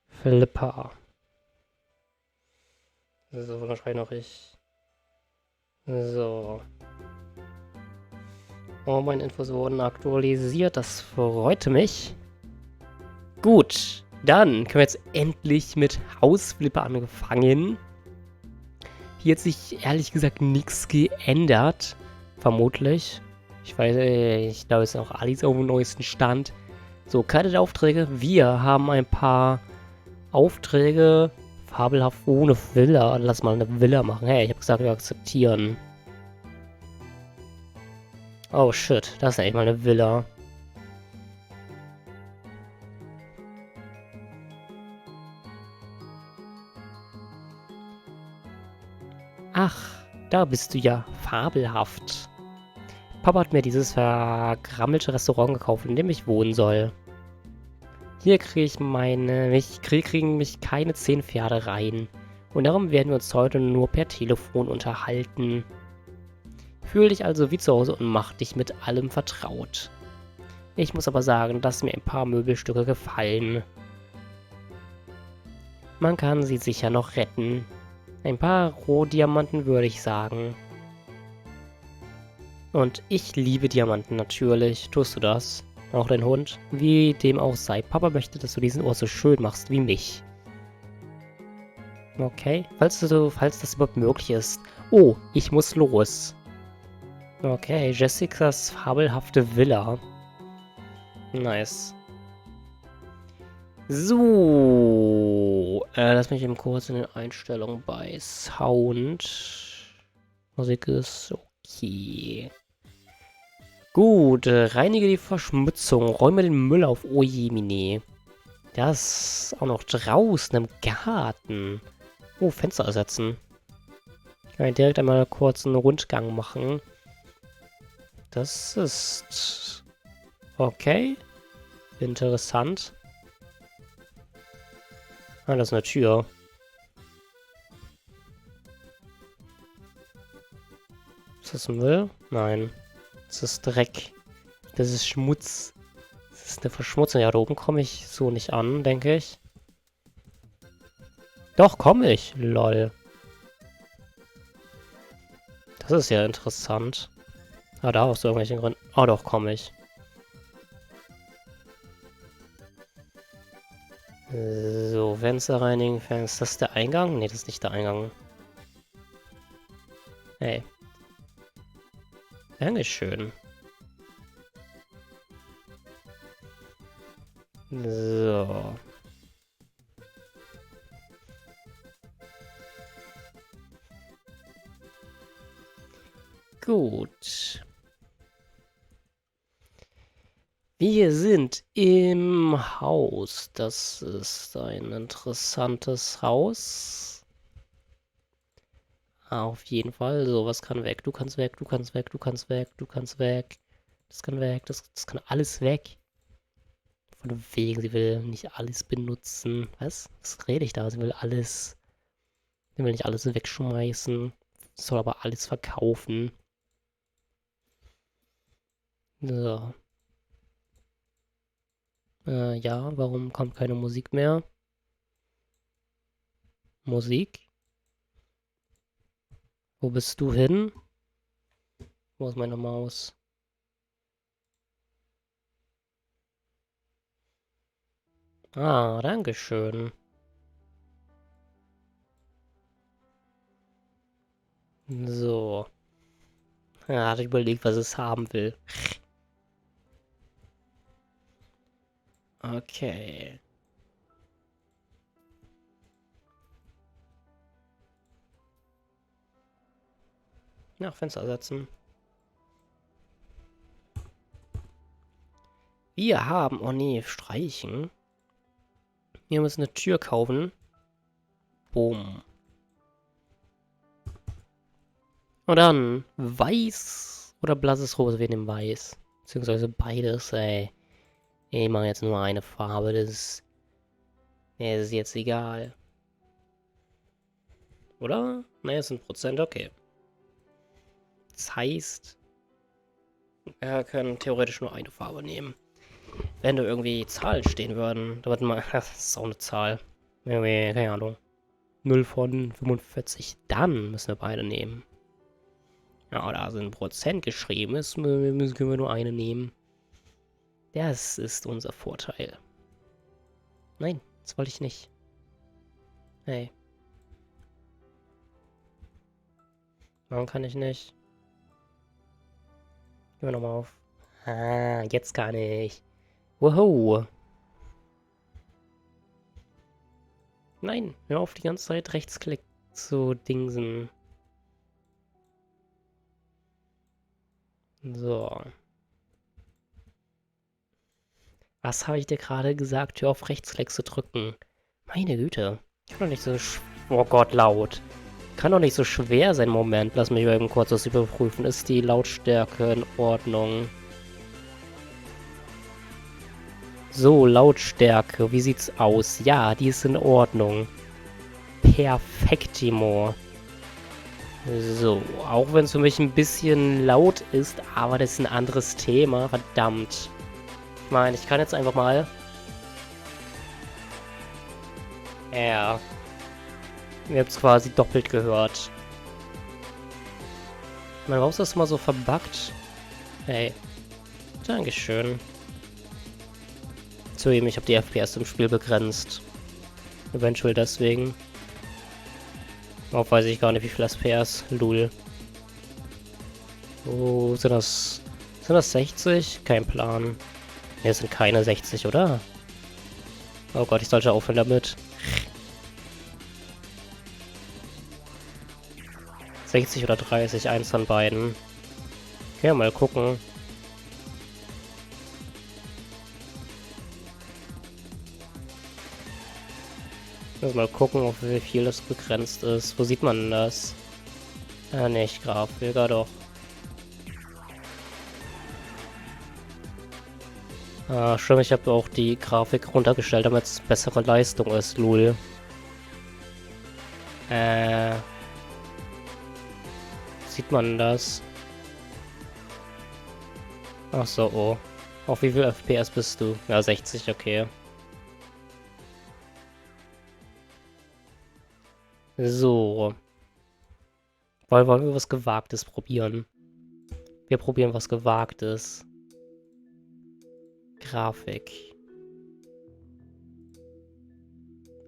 Flipper. So, wahrscheinlich noch ich. So. Oh, meine Infos wurden aktualisiert. Das freute mich. Gut. Dann können wir jetzt endlich mit House Flipper angefangen. Hier hat sich ehrlich gesagt nichts geändert. Vermutlich. Ich weiß, ich glaube, es ist auch alles auf dem neuesten Stand. So, keine Aufträge. Wir haben ein paar Aufträge fabelhaft ohne Villa. Lass mal eine Villa machen. Hey, ich habe gesagt, wir akzeptieren. Oh shit, das ist echt mal eine Villa. Ach, da bist du ja. Fabelhaft. Papa hat mir dieses vergrammelte Restaurant gekauft, in dem ich wohnen soll. Hier kriegen mich keine 10 Pferde rein. Und darum werden wir uns heute nur per Telefon unterhalten. Fühl dich also wie zu Hause und mach dich mit allem vertraut. Ich muss aber sagen, dass mir ein paar Möbelstücke gefallen. Man kann sie sicher noch retten. Ein paar Rohdiamanten würde ich sagen. Und ich liebe Diamanten natürlich. Tust du das? Auch dein Hund? Wie dem auch sei. Papa möchte, dass du diesen Ort so schön machst wie mich. Okay. Falls das überhaupt möglich ist. Oh, ich muss los. Okay, Jessicas fabelhafte Villa. Nice. So. Lass mich eben kurz in den Einstellungen bei Sound. Musik ist okay. Gut, reinige die Verschmutzung. Räume den Müll auf. Oh je, Mine. Das ist auch noch draußen im Garten. Oh, Fenster ersetzen. Kann ich direkt einmal kurz einen Rundgang machen. Das ist... okay. Interessant. Ah, das ist eine Tür. Ist das Müll? Nein. Das ist Dreck. Das ist Schmutz. Das ist eine Verschmutzung. Ja, da oben komme ich so nicht an, denke ich. Doch, komme ich. Lol. Das ist ja interessant. Ah, da aus irgendwelchen Gründen. Oh, doch, komme ich. So, Fenster reinigen. Ist das der Eingang? Nee, das ist nicht der Eingang. Hey. Dankeschön. So. Gut. Wir sind im Haus. Das ist ein interessantes Haus. Auf jeden Fall. So, was kann weg? Du kannst weg, du kannst weg, du kannst weg, du kannst weg. Das kann weg, das kann alles weg. Von wegen, sie will nicht alles benutzen. Was? Was rede ich da? Sie will alles. Sie will nicht alles wegschmeißen. Soll aber alles verkaufen. So. Ja, warum kommt keine Musik mehr? Musik? Wo bist du hin? Wo ist meine Maus? Ah, dankeschön. So. Ja, hat überlegt, was es haben will. Okay. Ja, Fenster ersetzen. Wir haben... oh nee, streichen. Wir müssen eine Tür kaufen. Boom. Und dann weiß oder blasses Rose. Wir nehmen weiß. Beziehungsweise beides, ey. Ich mache jetzt nur eine Farbe. Das ist jetzt egal. Oder? Ne, es sind Prozent, okay. Das heißt, wir können theoretisch nur eine Farbe nehmen. Wenn da irgendwie Zahlen stehen würden, da wird mal, das ist auch eine Zahl. Irgendwie, keine Ahnung. 0 von 45, dann müssen wir beide nehmen. Ja, da sind Prozent geschrieben, können wir nur eine nehmen. Das ist unser Vorteil. Nein, das wollte ich nicht. Hey. Warum kann ich nicht? Gehen wir nochmal auf. Ah, jetzt kann ich. Wow. Nein, hör auf die ganze Zeit Rechtsklick zu dingsen. So. Was habe ich dir gerade gesagt? Hör auf Rechtsklick zu drücken. Meine Güte. Ich bin doch nicht so oh Gott, laut. Kann doch nicht so schwer sein. Moment, lass mich mal eben kurz das überprüfen. Ist die Lautstärke in Ordnung? So, Lautstärke. Wie sieht's aus? Ja, die ist in Ordnung. Perfektimo. So, auch wenn es für mich ein bisschen laut ist, aber das ist ein anderes Thema. Verdammt. Ich meine, ich kann jetzt einfach mal... Ja. Ihr habt es quasi doppelt gehört. Mein Maus ist mal so verbuggt. Hey. Dankeschön. Zugegeben, ich habe die FPS im Spiel begrenzt. Eventuell deswegen. Auch weiß ich gar nicht, wie viel FPS. Lul. Oh, sind das 60? Kein Plan. Ne, es sind keine 60, oder? Oh Gott, ich sollte aufhören damit. 60 oder 30, eins von beiden. Okay, mal gucken. Also mal gucken, auf wie viel das begrenzt ist. Wo sieht man denn das? Nicht Grafik, ja doch. Stimmt, ich habe auch die Grafik runtergestellt, damit es bessere Leistung ist, lul. Sieht man das? Ach so, oh. Auf wie viel FPS bist du? Ja, 60, okay. So. Wollen wir was Gewagtes probieren? Wir probieren was Gewagtes. Grafik.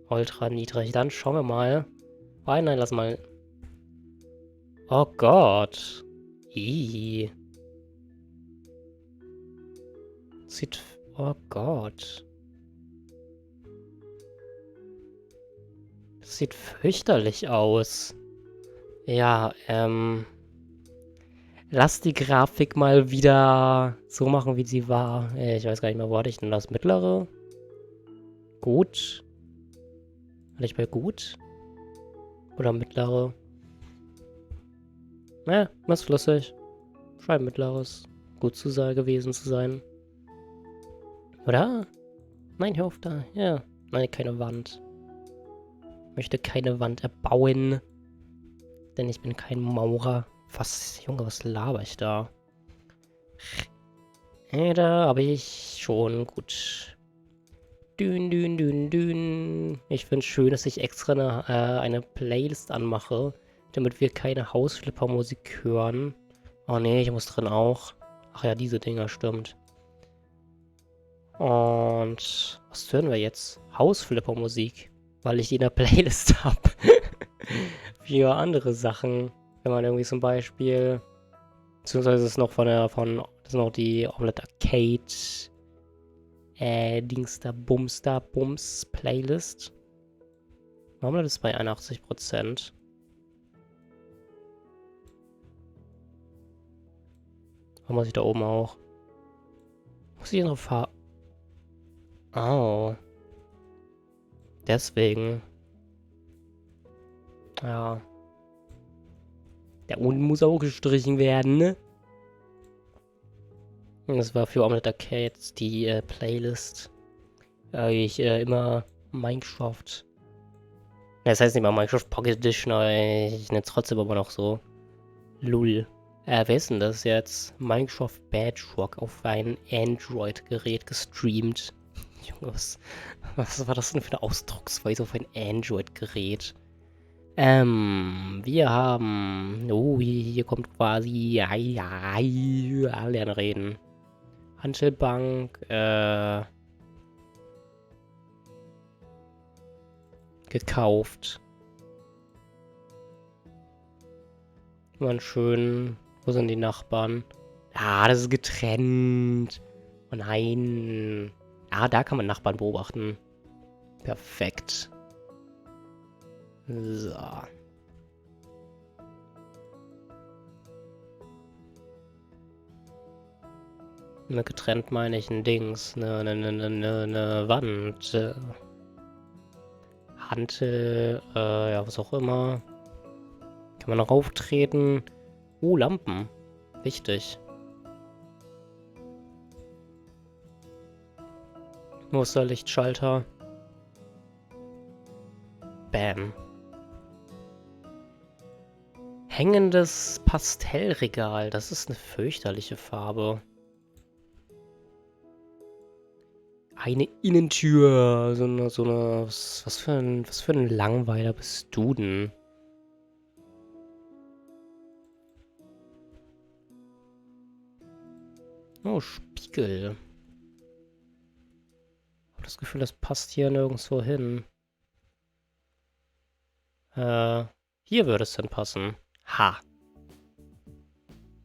Ultra niedrig. Dann schauen wir mal. Oh, nein, lass mal. Oh Gott. Ih. Sieht... Oh Gott. Das sieht fürchterlich aus. Ja, lass die Grafik mal wieder so machen, wie sie war. Ich weiß gar nicht mehr, wo hatte ich denn das? Mittlere? Gut? Hatte ich bei gut? Oder mittlere? Ne, was flüssig. Scheint mittleres. Gut zu sein, gewesen zu sein. Oder? Nein, hör auf da. Ja. Nein, keine Wand. Möchte keine Wand erbauen. Denn ich bin kein Maurer. Was, Junge, was laber ich da? Da habe ich schon gut. Dün, dün, dün, dün. Ich finde es schön, dass ich extra eine Playlist anmache, damit wir keine Hausflipper-Musik hören. Oh nee, ich muss drin auch. Ach ja, diese Dinger, stimmt. Und was hören wir jetzt? Hausflipper-Musik, weil ich die in der Playlist habe. Für andere Sachen. Wenn man irgendwie zum Beispiel... Beziehungsweise ist noch das ist noch die Omelette Arcade Dingster Bumster Bums Playlist. Omelette ist bei 81%. Warum muss ich da oben auch? Muss ich noch fahren? Oh. Deswegen. Ja. Der unten muss auch gestrichen werden, ne? Das war für Omelette Arcade die Playlist. Ich immer Minecraft. Ja, das heißt nicht mal Minecraft Pocket Edition, aber ich nenne es trotzdem immer noch so. Lul. Wer ist denn das jetzt? Minecraft Bedrock auf ein Android-Gerät gestreamt. Junge, was war das denn für eine Ausdrucksweise auf ein Android-Gerät? Wir haben... Oh, hier kommt quasi... Ja, lernen reden. Hantelbank, gekauft. Immer schön... Wo sind die Nachbarn? Ah, das ist getrennt. Oh nein. Ah, da kann man Nachbarn beobachten. Perfekt. So. Ne, getrennt meine ich ein Dings. Ne Wand. Hantel, ja, was auch immer. Kann man noch auftreten. Lampen. Wichtig. Musterlichtschalter. Bam. Hängendes Pastellregal. Das ist eine fürchterliche Farbe. Eine Innentür. Was für ein Langweiler bist du denn? Oh, Spiegel. Ich habe das Gefühl, das passt hier nirgendwo hin. Hier würde es denn passen. Ha.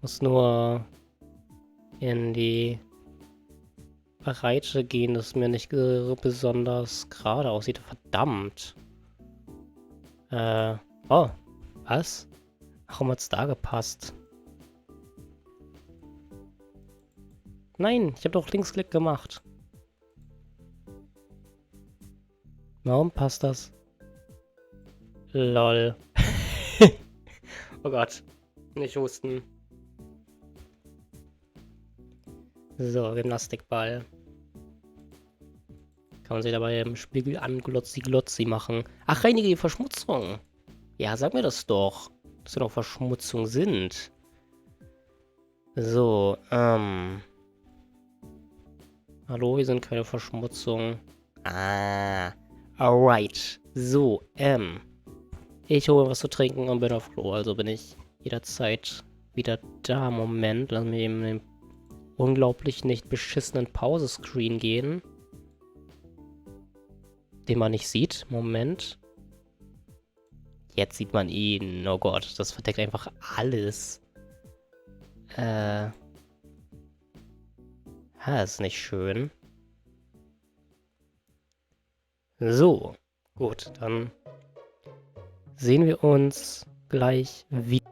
Muss nur in die Breite gehen, das mir nicht besonders gerade aussieht. Verdammt. Oh. Was? Warum hat's da gepasst? Nein, ich habe doch Linksklick gemacht. Warum passt das? Lol. Oh Gott. Nicht husten. So, Gymnastikball. Kann man sich dabei im Spiegel anglotzi-glotzi machen. Ach, reinige die Verschmutzung. Ja, sag mir das doch. Dass wir noch Verschmutzung sind. So, hallo, wir sind keine Verschmutzung. Ah, alright. So, ich hole was zu trinken und bin auf Klo. Also bin ich jederzeit wieder da. Moment, lass mich eben den unglaublich nicht beschissenen Pause-Screen gehen. Den man nicht sieht. Moment. Jetzt sieht man ihn. Oh Gott, das verdeckt einfach alles. Ist nicht schön. So, gut, dann sehen wir uns gleich wieder.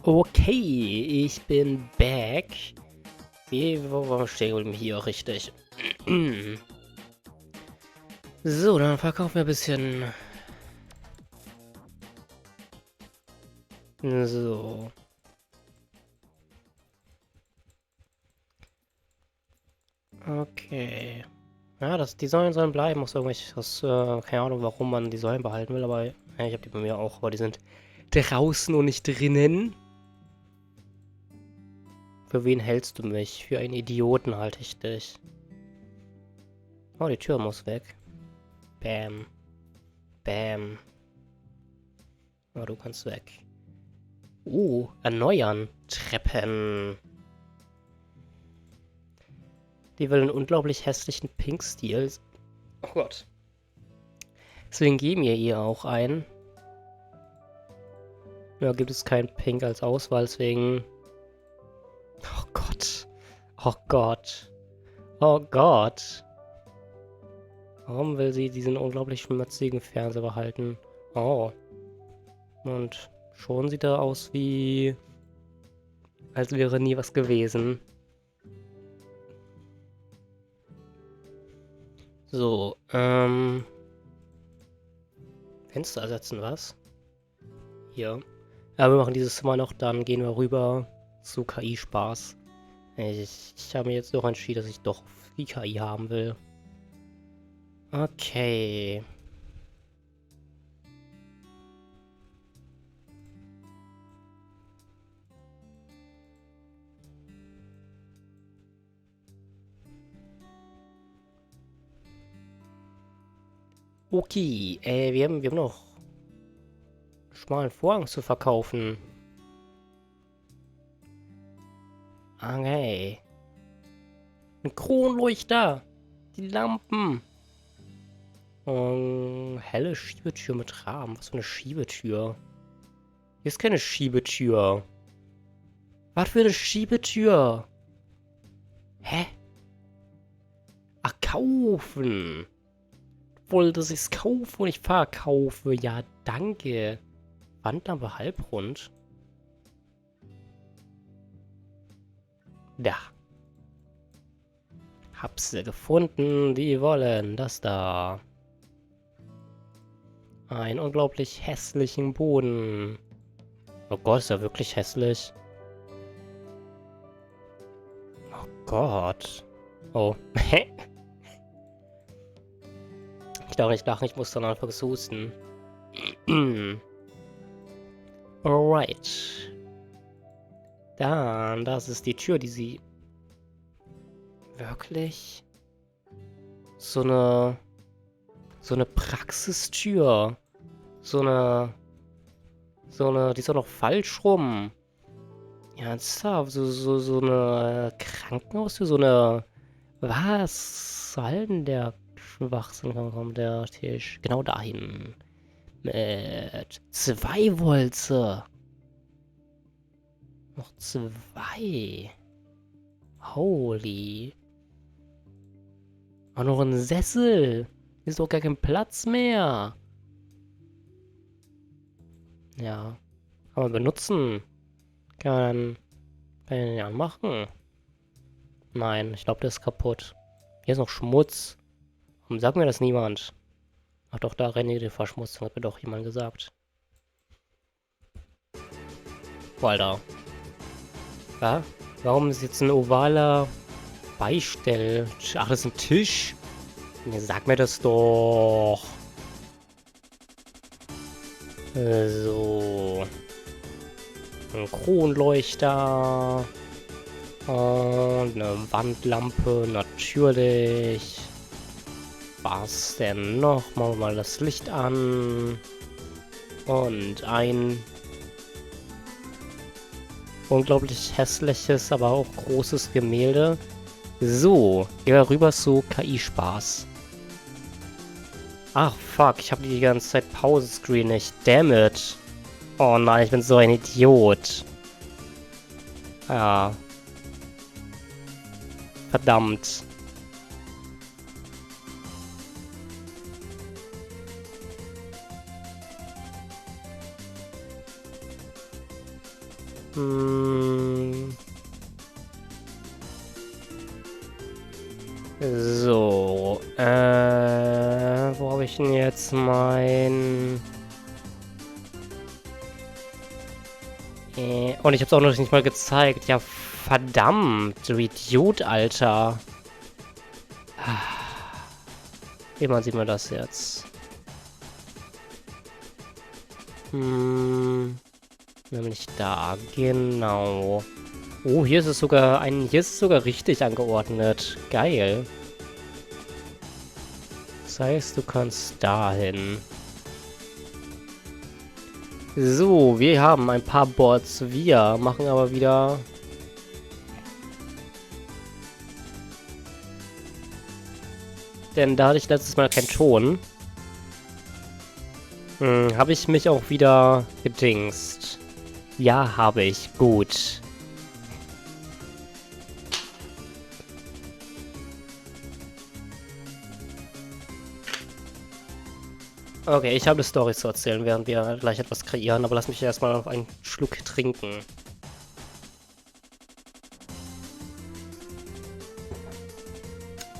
Okay, ich bin back. Wo waren wir stehen geblieben? Hier, richtig. So, dann verkaufen wir ein bisschen. So. Okay. Ja, das Design sollen bleiben, aus irgendwelches, keine Ahnung, warum man die Säulen behalten will, aber ja, ich habe die bei mir auch, aber die sind draußen und nicht drinnen. Für wen hältst du mich? Für einen Idioten halte ich dich. Oh, die Tür muss weg. Bam. Bam. Oh, du kannst weg. Erneuern. Treppen. Die will einen unglaublich hässlichen Pink-Stil. Oh Gott. Deswegen geben wir ihr auch einen. Ja, gibt es kein Pink als Auswahl, deswegen... Oh Gott. Oh Gott. Oh Gott. Warum will sie diesen unglaublich schmutzigen Fernseher behalten? Oh. Und schon sieht er aus wie... als wäre nie was gewesen. So, Fenster ersetzen, was? Hier. Ja, wir machen dieses Mal noch, dann gehen wir rüber zu KI Spaß. Ich habe mir jetzt doch entschieden, dass ich doch die KI haben will. Okay. Okay, wir haben noch einen schmalen Vorhang zu verkaufen. Okay. Ein Kronleuchter. Die Lampen. Helle Schiebetür mit Rahmen. Was für eine Schiebetür? Hier ist keine Schiebetür. Was für eine Schiebetür? Hä? Ach, kaufen. Wollte sich's kaufen und ich verkaufe. Ja, danke. Wandlampe halbrund. Da. Hab sie gefunden. Die wollen das da. Einen unglaublich hässlichen Boden. Oh Gott, ist ja wirklich hässlich. Oh Gott. Oh. Ich darf nicht lachen, ich muss dann einfach husten. Alright. Dann, das ist die Tür, die sie... Wirklich? So eine Praxistür. Die ist doch noch falsch rum. Ja, ernsthaft, so eine Krankenhaustür, so eine... Was soll denn der Schwachsinn? Kommt der Tisch genau dahin. Mit 2 Wolze. Noch 2. Holy. Auch noch ein Sessel. Ist doch gar kein Platz mehr. Ja. Kann man benutzen. Kann ihn ja machen. Nein, ich glaube, der ist kaputt. Hier ist noch Schmutz. Warum sagt mir das niemand? Ach doch, da René die Verschmutzung, hat mir doch jemand gesagt. Oh, Alter. Ja? Warum ist jetzt ein ovaler Beistell? Ach, das ist ein Tisch? Nee, sag mir das doch. So. Ein Kronleuchter. Und eine Wandlampe, natürlich. Was denn noch? Machen wir mal das Licht an. Und ein unglaublich hässliches, aber auch großes Gemälde. So, gehen wir rüber zu KI Spaß. Ach, fuck, ich habe die ganze Zeit Pause-Screen nicht. Damn it. Oh nein, ich bin so ein Idiot. Ja. Verdammt. Hm. So, wo habe ich denn jetzt mein... und ich habe es auch noch nicht mal gezeigt. Ja, verdammt, du Idiot, Alter. Wie man sieht man das jetzt? Nämlich da, genau. Oh, hier ist es sogar richtig angeordnet. Geil. Das heißt, du kannst dahin. So, wir haben ein paar Boards. Wir machen aber wieder... Denn da hatte ich letztes Mal keinen Ton. Habe ich mich auch wieder gedingst. Ja, habe ich. Gut. Okay, ich habe eine Story zu erzählen, während wir gleich etwas kreieren, aber lass mich erstmal auf einen Schluck trinken.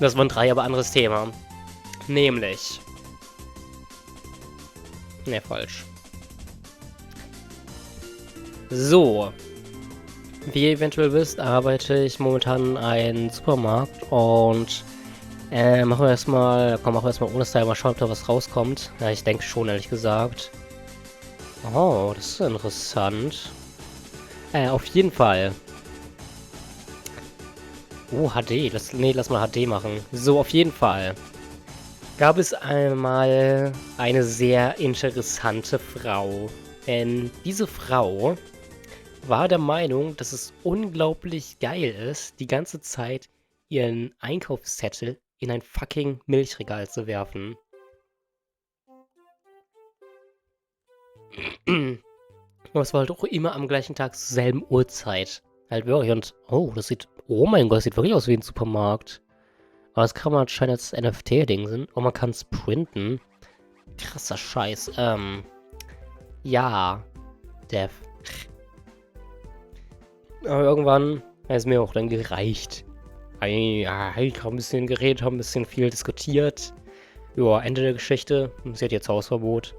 Das waren 3, aber anderes Thema. Nämlich... Ne, falsch. So. Wie ihr eventuell wisst, arbeite ich momentan in einem Supermarkt und machen wir erstmal ohne Style, mal schauen, ob da was rauskommt. Ja, ich denke schon, ehrlich gesagt. Oh, das ist interessant. Auf jeden Fall. Oh, HD. Lass mal HD machen. So, auf jeden Fall. Gab es einmal eine sehr interessante Frau. Denn diese Frau war der Meinung, dass es unglaublich geil ist, die ganze Zeit ihren Einkaufszettel in ein fucking Milchregal zu werfen. Und es war halt auch immer am gleichen Tag zur selben Uhrzeit. Halt wirklich und, oh mein Gott, das sieht wirklich aus wie ein Supermarkt. Aber das kann man anscheinend als NFT-Ding sein. Und man kann es printen. Krasser Scheiß. Ja. Dev. Aber irgendwann hat es mir auch dann gereicht. Ja, ich habe ein bisschen geredet, habe ein bisschen viel diskutiert. Ja, Ende der Geschichte. Sie hat jetzt Hausverbot.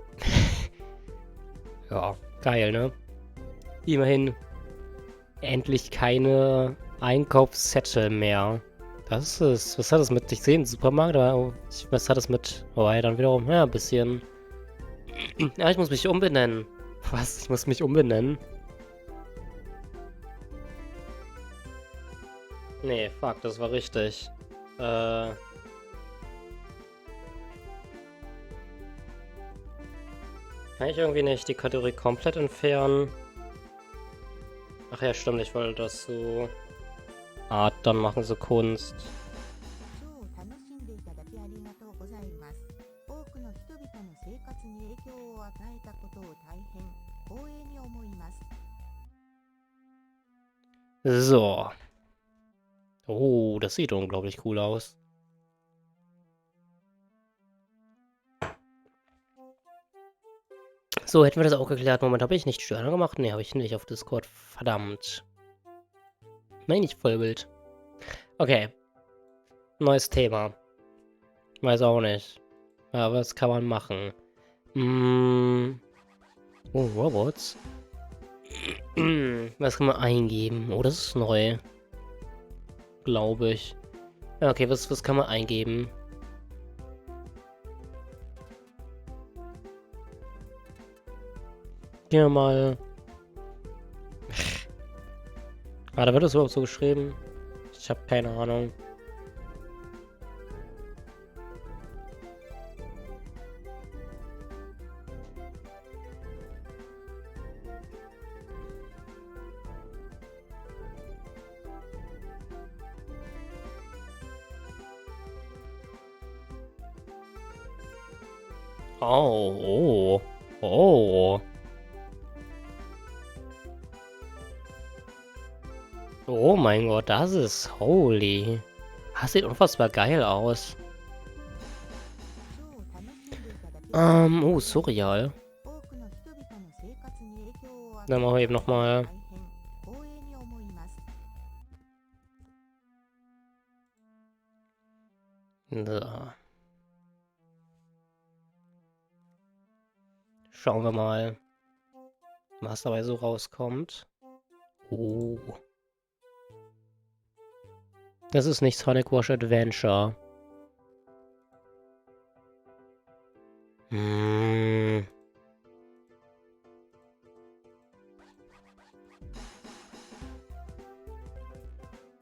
Ja, geil, ne? Immerhin endlich keine Einkaufszettel mehr. Das ist... Was hat das mit... Ich sehe einen Supermarkt, aber... Was hat das mit... Oh, ja, dann wiederum... Ja, ein bisschen... Ja, ich muss mich umbenennen. Was? Ich muss mich umbenennen? Nee, fuck, das war richtig. Kann ich irgendwie nicht die Kategorie komplett entfernen? Ach ja, stimmt, ich wollte das so... Art dann machen, so Kunst. ショーを楽しんでいただきありがとうございます。多くの人々の生活に影響を与えたことを大変光栄に思います。So. Oh, das sieht unglaublich cool aus. So, hätten wir das auch geklärt. Moment, habe ich nicht Störner gemacht? Ne, habe ich nicht auf Discord. Verdammt. Nein, nicht Vollbild. Okay. Neues Thema. Weiß auch nicht. Aber was kann man machen? Oh, Robots. Was kann man eingeben? Oh, das ist neu. Glaube ich. Ja, okay, was kann man eingeben? Gehen wir mal... Warte, wird das überhaupt so geschrieben? Ich habe keine Ahnung. Oh, oh, oh. Oh mein Gott, das ist holy. Das sieht unfassbar geil aus. ショーを楽しんでいただきありがとう Oh, surreal. 多くの人々の生活に影響を与え Dann machen wir eben nochmal. 大変 So. Schauen wir mal, was dabei so rauskommt. Oh. Das ist nicht Sonic Wash Adventure. Hm.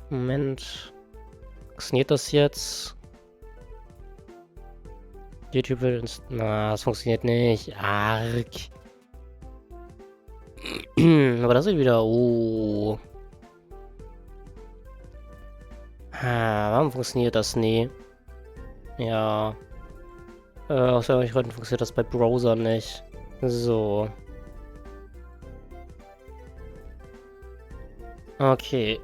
Moment. Funktioniert das jetzt? YouTube will uns... Na, das funktioniert nicht. Arg. Aber das ist wieder... Oh. Warum funktioniert das nie? Ja. Aus welchen Gründen funktioniert das bei Browser nicht? So. Okay.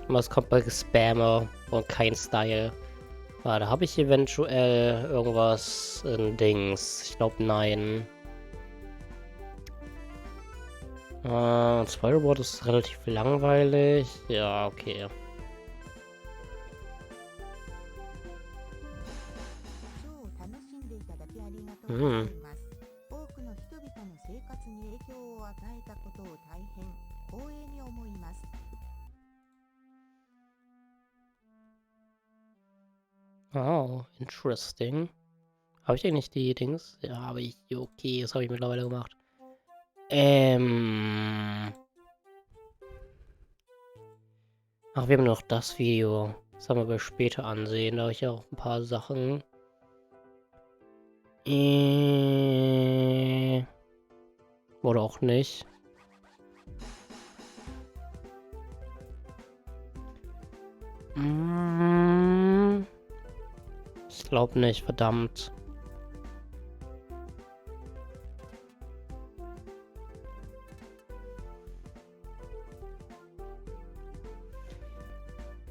Was kommt bei Spammer und kein Style? Warte, habe ich eventuell irgendwas in Dings? Ich glaube, nein. Spider-Board ist relativ langweilig. Ja, okay. ショーを楽しんでいただきありがとうございます。多くの人々の生活に影響を与えたことを大変光栄に思います。Oh, interesting. Habe ich eigentlich die Dings? Ja, habe ich. Okay, das habe ich mittlerweile gemacht. Ach, wir haben noch das Video. Das haben wir später ansehen. Da habe ich ja auch ein paar Sachen. Oder auch nicht. Ich glaube nicht, verdammt.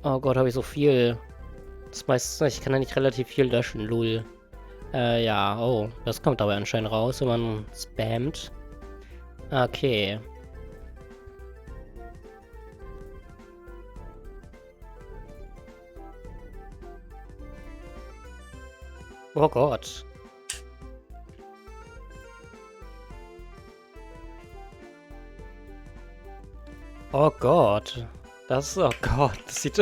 Oh Gott, habe ich so viel. Das meiste, ich kann ja nicht relativ viel löschen, lul. Ja, oh, das kommt aber anscheinend raus, wenn man spammt. Okay. Oh Gott. Oh Gott. Oh Gott, das sieht...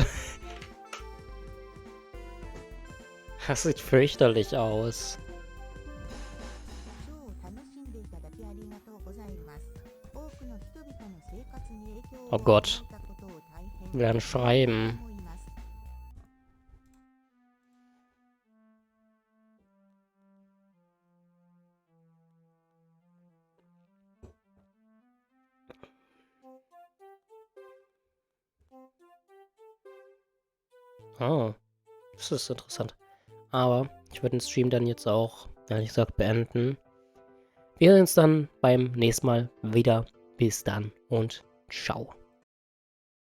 Das sieht fürchterlich aus. ショーを楽しんでいただきありがとうございます。多くの人々の生活に影響を Oh 与 Gott. えたことを大変 Wir werden 光栄に schreiben. 思います。 Oh, das ist interessant. Aber ich würde den Stream dann jetzt auch, ehrlich gesagt, beenden. Wir sehen uns dann beim nächsten Mal wieder. Bis dann und ciao.